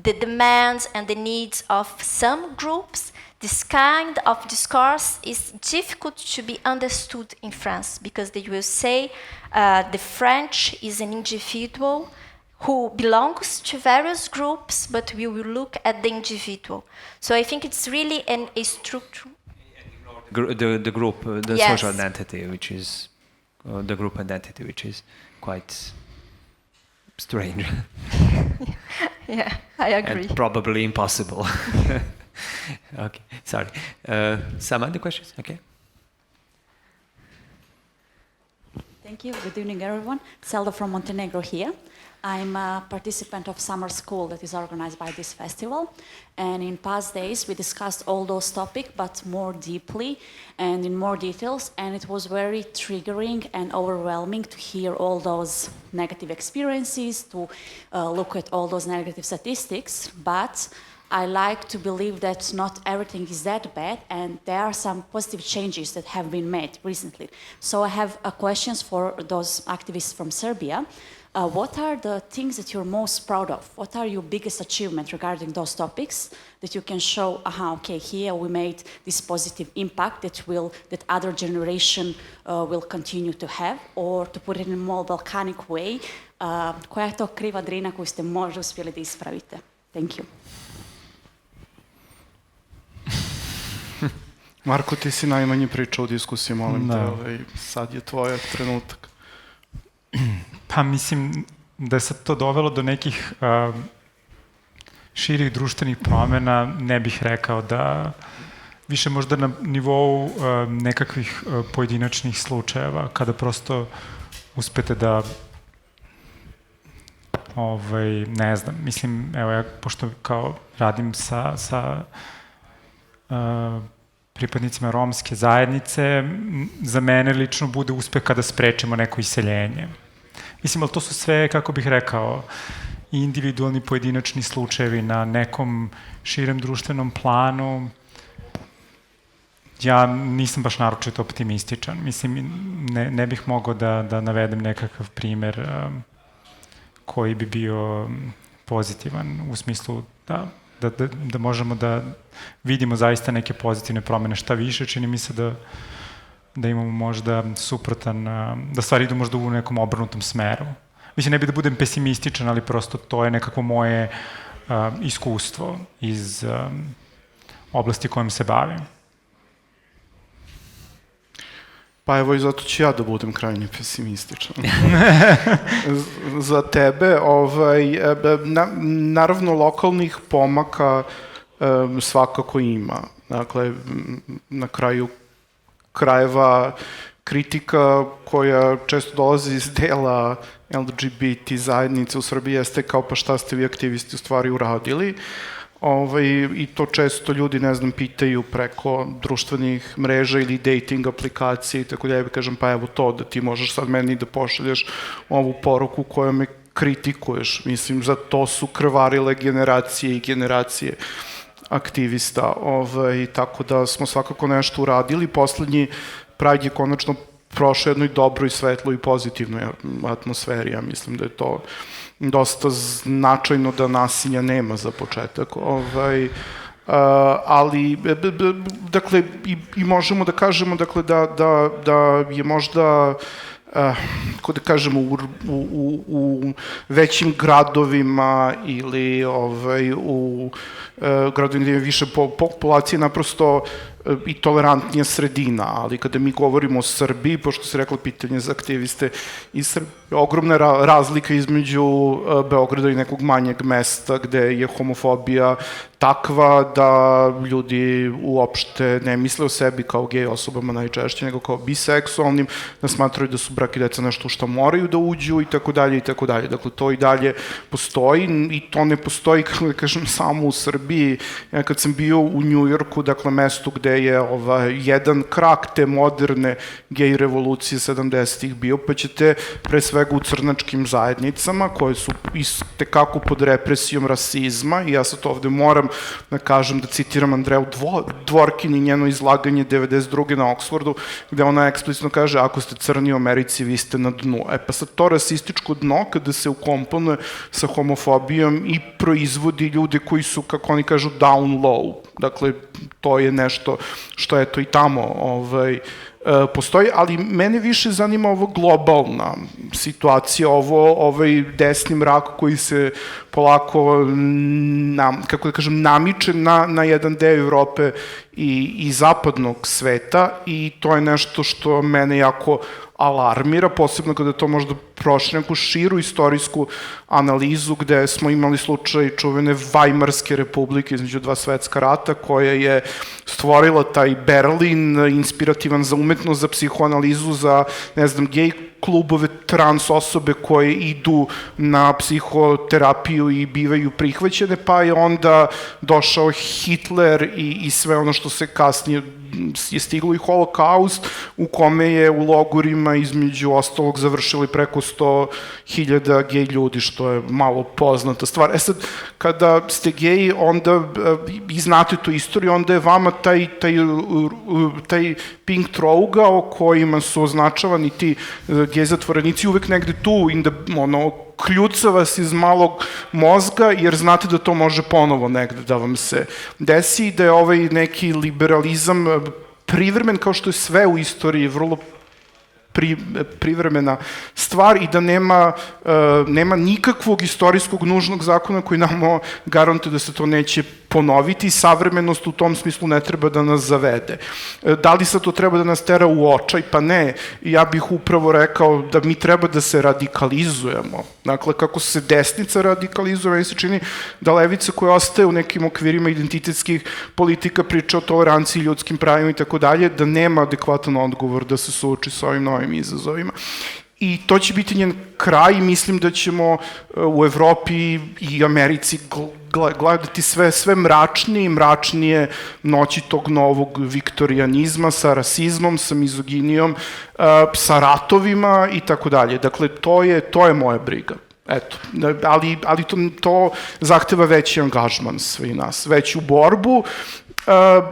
the demands and the needs of some groups, this kind of discourse is difficult to be understood in France, because they will say the French is an individual who belongs to various groups, but we will look at the individual. So I think it's really a structure. The group, the Yes. social identity, which is the group identity, which is quite strange Yeah, I agree. and probably impossible. Okay, sorry. Some other questions? Okay. Thank you. Good evening, everyone. Zelda from Montenegro here. I'm a participant of summer school that is organized by this festival. And in past days, we discussed all those topics, but more deeply and in more details. And it was very triggering and overwhelming to hear all those negative experiences, to look at all those negative statistics. But I like to believe that not everything is that bad, and there are some positive changes that have been made recently. So I have questions for those activists from Serbia. What are the things that you're most proud of? What are your biggest achievements regarding those topics that you can show, okay, here we made this positive impact that other generation will continue to have, or to put it in a more volcanic way, koja je to kriva drina koju ste možda uspjeli da ispravite? Thank you. Marko, ti si najmanje pričao u diskusiji, molim te, Da. sad je tvoj trenutak. Pa mislim da je sad to dovelo do nekih širih društvenih promjena, ne bih rekao da više možda na nivou nekakvih pojedinačnih slučajeva, kada prosto uspete da ne znam, mislim, evo ja, pošto kao radim sa pripadnicima romske zajednice, za mene lično bude uspeh kada sprečimo neko iseljenje. Mislim, ali to su sve, kako bih rekao, individualni pojedinačni slučajevi na nekom širem društvenom planu. Ja nisam baš naročito optimističan. Mislim, ne bih mogao da navedem nekakav primer koji bi bio pozitivan u smislu da možemo da vidimo zaista neke pozitivne promene. Šta više, čini mi se da imamo možda suprotan, da stvari idu možda u nekom obrnutom smeru. Mislim, ne bi da budem pesimističan, ali prosto to je nekako moje iskustvo iz oblasti kojom se bavim. Pa evo i zato ću ja da budem krajnje pesimističan. Za tebe, naravno lokalnih pomaka svakako ima. Dakle, na kraju krajeva kritika koja često dolazi iz dela LGBT zajednice u Srbiji jeste kao pa šta ste vi aktivisti u stvari uradili. I to često ljudi, ne znam, pitaju preko društvenih mreža ili dating aplikacije i tako da ja kažem pa evo to da ti možeš sad meni da pošalješ ovu poruku kojom me kritikuješ. Mislim, za to su krvarile generacije i generacije aktivista. Tako da smo svakako nešto uradili. Poslednji Pride je konačno prošao jednoj dobroj, svetloj i pozitivnoj atmosferi. Ja mislim da je to dosta značajno da nasilja nema za početak. Ali, dakle, i možemo da kažemo dakle, da je možda kako da kažemo, u većim gradovima ili u gradovima gde je više populacije naprosto i tolerantnija sredina, ali kada mi govorimo o Srbiji, pošto se rekla pitanje za aktiviste i Srbije, ogromna razlika između Beograda i nekog manjeg mesta gde je homofobija takva da ljudi uopšte ne misle o sebi kao gej osobama najčešće, nego kao biseksualnim, da smatraju da su brak i deca nešto u što moraju da uđu i tako dalje i tako dalje. Dakle, to i dalje postoji i to ne postoji, kako da kažem, samo u Srbiji. Ja kad sam bio u Njujorku, dakle, mestu gde je jedan krak te moderne gej revolucije 70-ih bio, pa ćete pre svega u crnačkim zajednicama koje su istekako pod represijom rasizma, i ja sad ovde moram da kažem, da citiram Andreju Dvorkin i njeno izlaganje 92. na Oxfordu, gde ona eksplicitno kaže, ako ste crni u Americi, vi ste na dnu. Pa sad to rasističko dno, kada se ukomponuje sa homofobijom i proizvodi ljude koji su, kako oni kažu, down low. Dakle, to je nešto što eto i tamo postoji, ali mene više zanima ovo globalna situacija, ovaj desni mrak koji se polako, kako da kažem, namiče na jedan deo Evrope i zapadnog sveta, i to je nešto što mene jako alarmira, posebno kada to možda prošle neku širu istorijsku analizu gde smo imali slučaj čuvene Vajmarske republike između dva svetska rata, koja je stvorila taj Berlin inspirativan za umetnost, za psihoanalizu, za, ne znam, gej klubove, trans osobe koje idu na psihoterapiju i bivaju prihvaćene, pa je onda došao Hitler i sve ono što se kasnije je stiglo i Holokaust, u kome je u logorima između ostalog završili preko 100.000 gej ljudi, što je malo poznata stvar. Sad, kada ste geji, onda i znate tu istoriju, onda je vama taj pink trougao kojima su označavani ti gej zatvorenici uvek negde tu, kljuca vas iz malog mozga, jer znate da to može ponovo negde da vam se desi, da je ovaj neki liberalizam privremen, kao što je sve u istoriji vrlo privremena stvar, i da nema nikakvog istorijskog nužnog zakona koji nam garantuje da se to neće ponoviti. Savremenost u tom smislu ne treba da nas zavede. Da li sad to treba da nas tera u očaj? Pa ne. Ja bih upravo rekao da mi treba da se radikalizujemo. Dakle, kako se desnica radikalizuje, meni se čini da levica koja ostaje u nekim okvirima identitetskih politika, priča o toleranciji, ljudskim pravima i tako dalje, da nema adekvatan odgovor da se suoči sa ovim novim izazovima. I to će biti njen kraj, i mislim da ćemo u Evropi i Americi gledati sve mračnije i mračnije noći tog novog viktorijanizma sa rasizmom, sa mizoginijom, sa ratovima i tako dalje. Dakle, to je moja briga. Eto, ali to zahteva veći angažman sve i nas, veću borbu.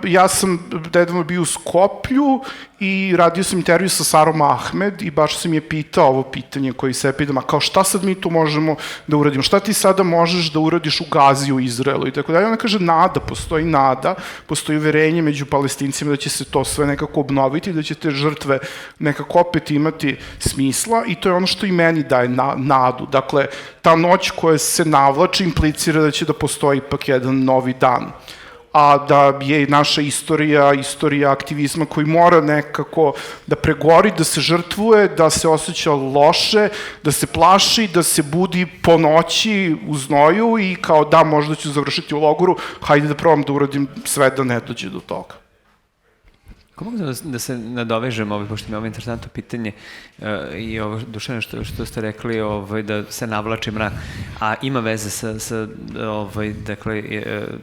Ja sam nedavno bio u Skoplju i radio sam intervju sa Sarom Ahmed i baš sam je pitao ovo pitanje koje se pitam, kao šta sad mi tu možemo da uradimo, šta ti sada možeš da uradiš u Gazi, u Izraelu i tako dalje. Ona kaže nada, postoji uverenje među Palestincima da će se to sve nekako obnoviti, da će te žrtve nekako opet imati smisla, i to je ono što i meni daje nadu. Dakle, ta noć koja se navlači implicira da će da postoji ipak jedan novi dan, a da je naša istorija aktivizma koji mora nekako da pregori, da se žrtvuje, da se osjeća loše, da se plaši, da se budi po noći u znoju i kao da možda ću završiti u logoru, hajde da probam da uradim sve da ne dođe do toga. Kako mogu da se nadovežem, pošto mi je ovo interesantno pitanje i ovo, Dušane, što ste rekli, da se navlači mrak, a ima veze sa dakle,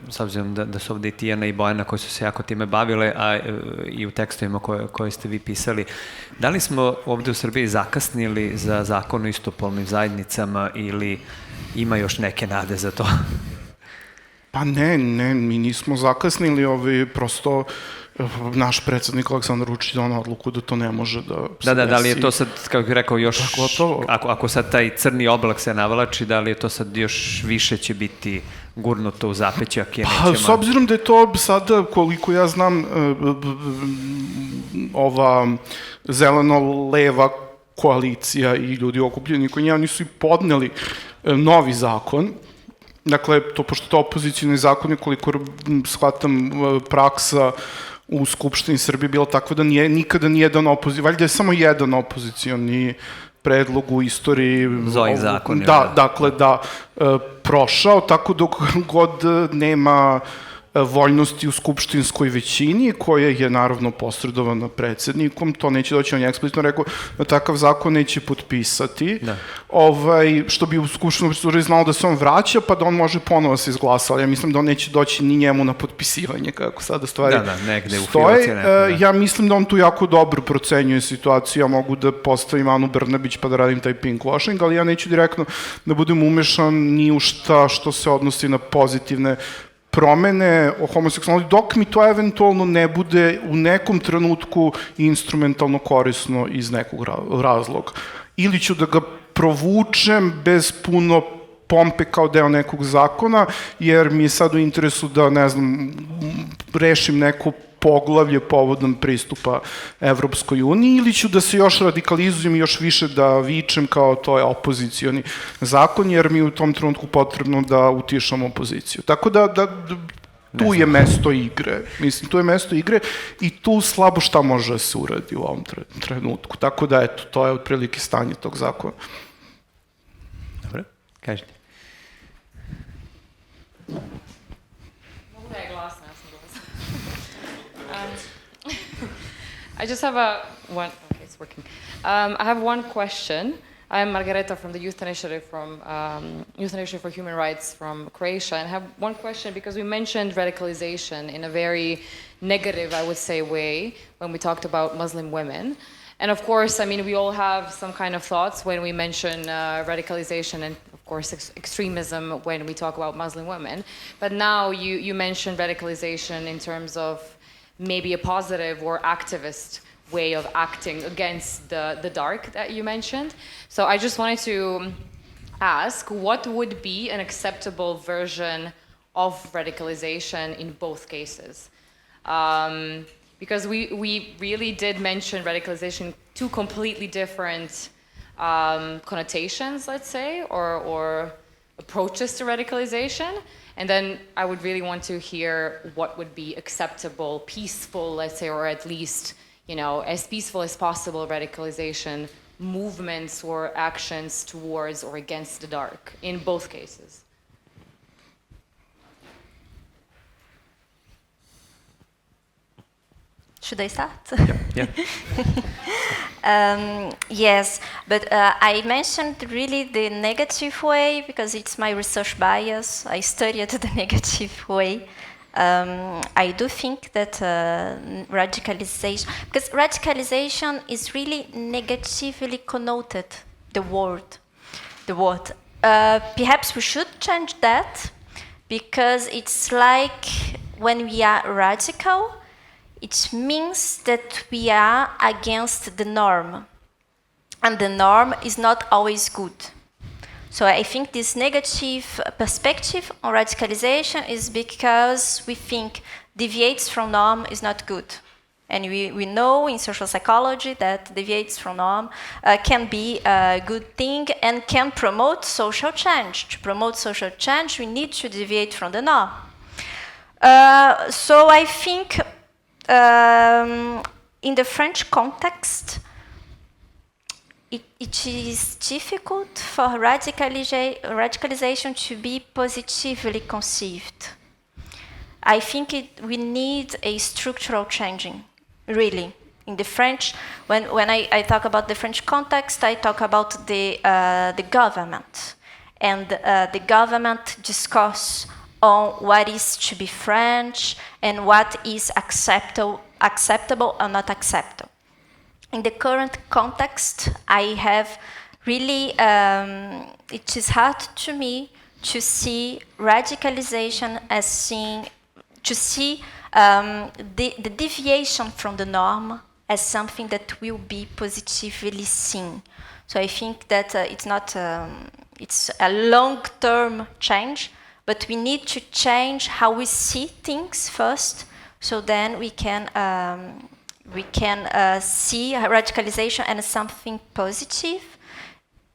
s obzirom da su ovde i Tijana i Bojana koji su se jako time bavile, a i u tekstovima koje ste vi pisali. Da li smo ovde u Srbiji zakasnili za zakon o istopolnim zajednicama ili ima još neke nade za to? Pa ne, mi nismo zakasnili, prosto naš predsednik Aleksandar Vučić donao odluku da to ne može da se desi. Da li je to sad, kako bih rekao, još, ako sad taj crni oblak se navlači, da li je to sad još više će biti gurnuto u zapećak? Pa, s obzirom da je to sada, koliko ja znam, ova zeleno-leva koalicija i ljudi okupljeni koji njega nisu i podneli novi zakon. Dakle, pošto to opozicijni zakon je, koliko shvatam, praksa u Skupštini Srbije bila takva da nikada nijedan valjda je samo jedan opozicioni predlog u istoriji Zovih zakona. da prošao, tako dok god nema voljnosti u skupštinskoj većini, koja je naravno posredovana predsjednikom, to neće doći, on je eksplicitno rekao da takav zakon neće potpisati, što bi u skupštinu proceduri znalo da se on vraća, pa da on može ponovo se izglasa, ali ja mislim da on neće doći ni njemu na potpisivanje, kako sada stvari stoje. Ja mislim da on tu jako dobro procenjuje situaciju, ja mogu da postavim Anu Brnabić pa da radim taj pinkwashing, ali ja neću direktno da budem umešan ni u šta što se odnosi na pozitivne promene o homoseksualnosti, dok mi to eventualno ne bude u nekom trenutku instrumentalno korisno iz nekog razloga. Ili ću da ga provučem bez puno pompe kao deo nekog zakona, jer mi je sad u interesu da, ne znam, rešim neko poglavlje povodom pristupa Evropskoj uniji, ili ću da se još radikalizujem i još više da vičem kao to je opozicioni zakon, jer mi je u tom trenutku potrebno da utišam opoziciju. Tako da tu je mesto igre. Mislim, tu je mesto igre i tu slabo šta može da se uradi u ovom trenutku. Tako da, eto, to je otprilike stanje tog zakona. Dobro, kažete. I just have one. Okay, it's working. I have one question. I'm Margareta from the Youth Initiative for Human Rights from Croatia, and I have one question because we mentioned radicalization in a very negative, I would say, way when we talked about Muslim women. And of course, I mean, we all have some kind of thoughts when we mention radicalization and, of course, extremism when we talk about Muslim women. But now you mentioned radicalization in terms of maybe a positive or activist way of acting against the dark that you mentioned. So I just wanted to ask, what would be an acceptable version of radicalization in both cases? Because we really did mention radicalization, two completely different connotations, let's say, or approaches to radicalization. And then I would really want to hear what would be acceptable, peaceful, let's say, or at least, you know, as peaceful as possible radicalization movements or actions towards or against the dark in both cases. Should I start? Yeah. Yes, but I mentioned really the negative way because it's my research bias. I studied the negative way. I do think that radicalization, because radicalization is really negatively connoted, the word. Perhaps we should change that because it's like when we are radical, it means that we are against the norm. And the norm is not always good. So I think this negative perspective on radicalization is because we think deviates from norm is not good. And we know in social psychology that deviates from norm can be a good thing and can promote social change. To promote social change, we need to deviate from the norm. So I think in the French context, it is difficult for radicalization to be positively conceived. I think we need a structural changing, really. In the French, when I talk about the French context, I talk about the government. And the government discuss on what is to be French and what is acceptable or not acceptable. In the current context, I have really, it is hard to me to see radicalization as to see the deviation from the norm as something that will be positively seen. So I think that it's not, it's a long-term change, but we need to change how we see things first, so then we can see radicalization as something positive.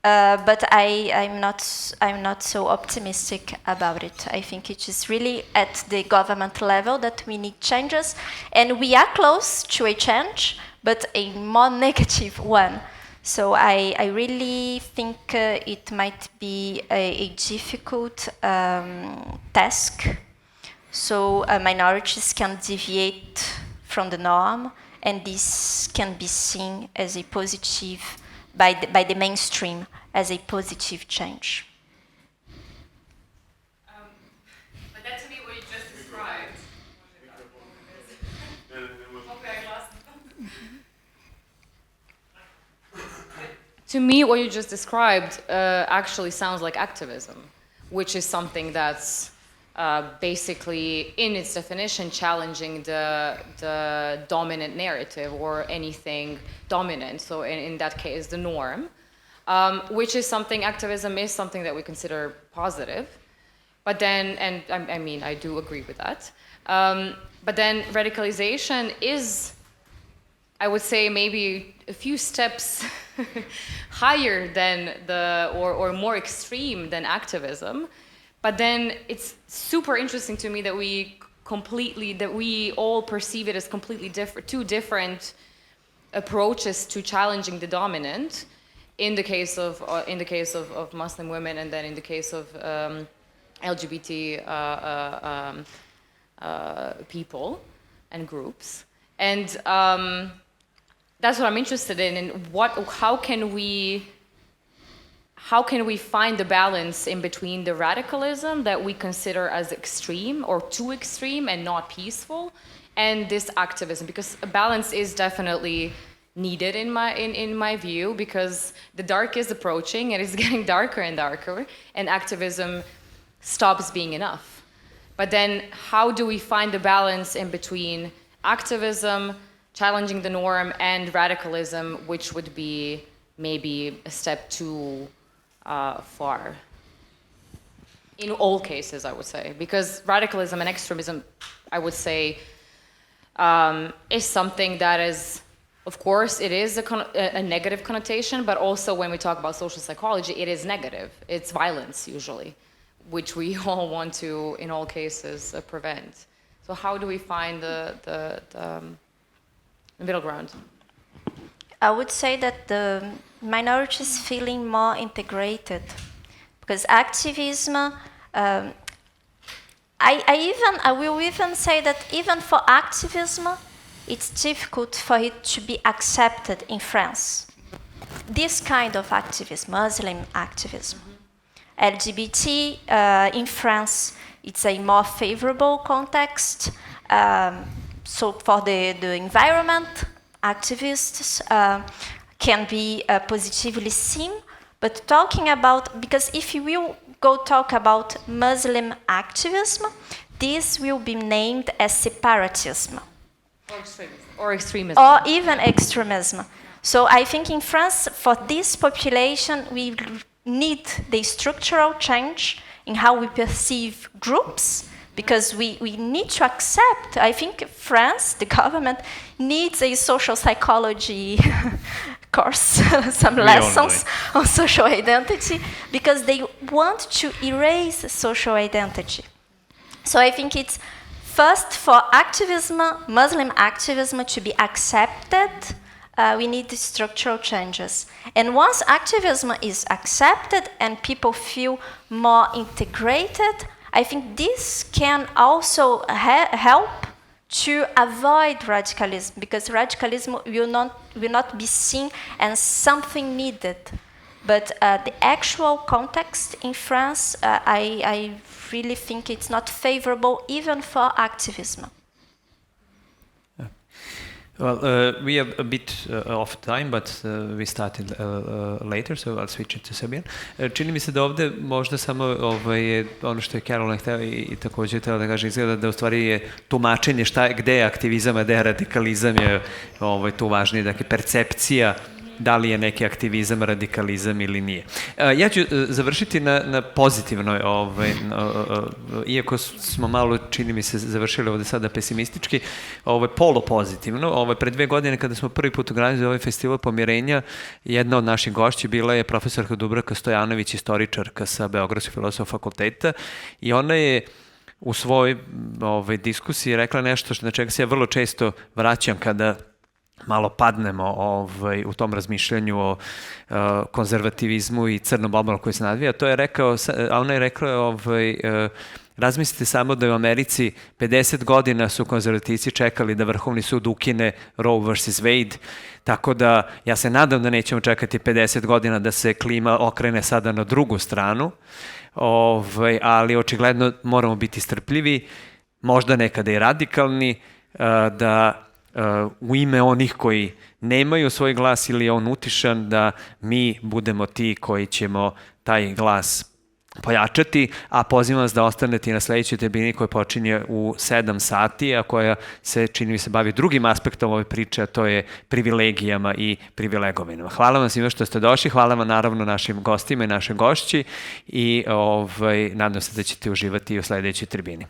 But I'm not so optimistic about it. I think it is really at the government level that we need changes, and we are close to a change, but a more negative one. So I really think it might be a difficult task. So minorities can deviate from the norm, and this can be seen as a positive, by the mainstream, as a positive change. But that to me what you just described. To me, what you just described actually sounds like activism, which is something that's basically, in its definition, challenging the dominant narrative or anything dominant. So in that case, the norm, which is something, activism is something that we consider positive. But then, and I mean, I do agree with that. But then radicalization is, I would say, maybe a few steps higher than or more extreme than activism. But then it's super interesting to me that we all perceive it as completely different, two different approaches to challenging the dominant. In the case of Muslim women, and then in the case of LGBT people and groups, and that's what I'm interested in. And how can we find the balance in between the radicalism that we consider as extreme or too extreme and not peaceful, and this activism? Because a balance is definitely needed in my view, because the dark is approaching and it's getting darker and darker, and activism stops being enough. But then how do we find the balance in between activism, challenging the norm, and radicalism, which would be maybe a step too far? In all cases, I would say, because radicalism and extremism, I would say, is something that is, of course, it is a negative connotation, but also when we talk about social psychology, it is negative. It's violence, usually, which we all want to, in all cases, prevent. So how do we find the middle ground? I would say that the minorities feeling more integrated, because activism, I will even say that even for activism, it's difficult for it to be accepted in France. This kind of activism, Muslim activism. LGBT in France, it's a more favorable context. So for the environment, activists can be positively seen. But talking about, because if you will go talk about Muslim activism, this will be named as separatism. Or extremism. Or even extremism. So I think in France, for this population, we need the structural change in how we perceive groups, because we need to accept, I think France, the government, needs a social psychology course, some lessons on social identity, because they want to erase social identity. So I think it's first for activism, Muslim activism, to be accepted, we need the structural changes. And once activism is accepted and people feel more integrated, I think this can also help to avoid radicalism, because radicalism will not be seen as something needed. But the actual context in France, I really think it's not favorable even for activism. Well, we are a bit off time, but we started later, so I'll switch it to Serbian. Čini mi se da ovde možda samo ono što je Caroline htela i takođe htela da kaže, izgleda da u stvari je tumačenje gde je aktivizam, a gde je radikalizam je tu važnije, dakle percepcija da li je neki aktivizam radikalizam ili nije. Ja ću završiti na pozitivnoj, iako smo malo, čini mi se, završili ovde sada pesimistički, polopozitivno. Pre 2 godine kada smo prvi put organizovali ovaj festival pomirenja, jedna od naših gošća bila je profesorka Dubravka Stojanović, istoričarka sa Beogradskog filozofskog fakulteta, i ona je u svojoj diskusiji rekla nešto na čega se ja vrlo često vraćam kada malo padnemo u tom razmišljanju o konzervativizmu i crnom obalom koji se nadvija. To je rekao, a ona je rekla, razmislite samo da u Americi 50 godina su konzervativci čekali da Vrhovni sud ukine Roe vs. Wade, tako da ja se nadam da nećemo čekati 50 godina da se klima okrene sada na drugu stranu, ali očigledno moramo biti strpljivi, možda nekada i radikalni, da u ime onih koji nemaju svoj glas ili je on utišan, da mi budemo ti koji ćemo taj glas pojačati, a pozivam vas da ostanete i na sledećoj tribini koja počinje u 7 sati, a koja se, čini mi se, bavi drugim aspektom ove priče, a to je privilegijama i privilegovanjima. Hvala vam svima što ste došli, hvala vam naravno našim gostima i našem gošći i nadam se da ćete uživati u sledećoj tribini.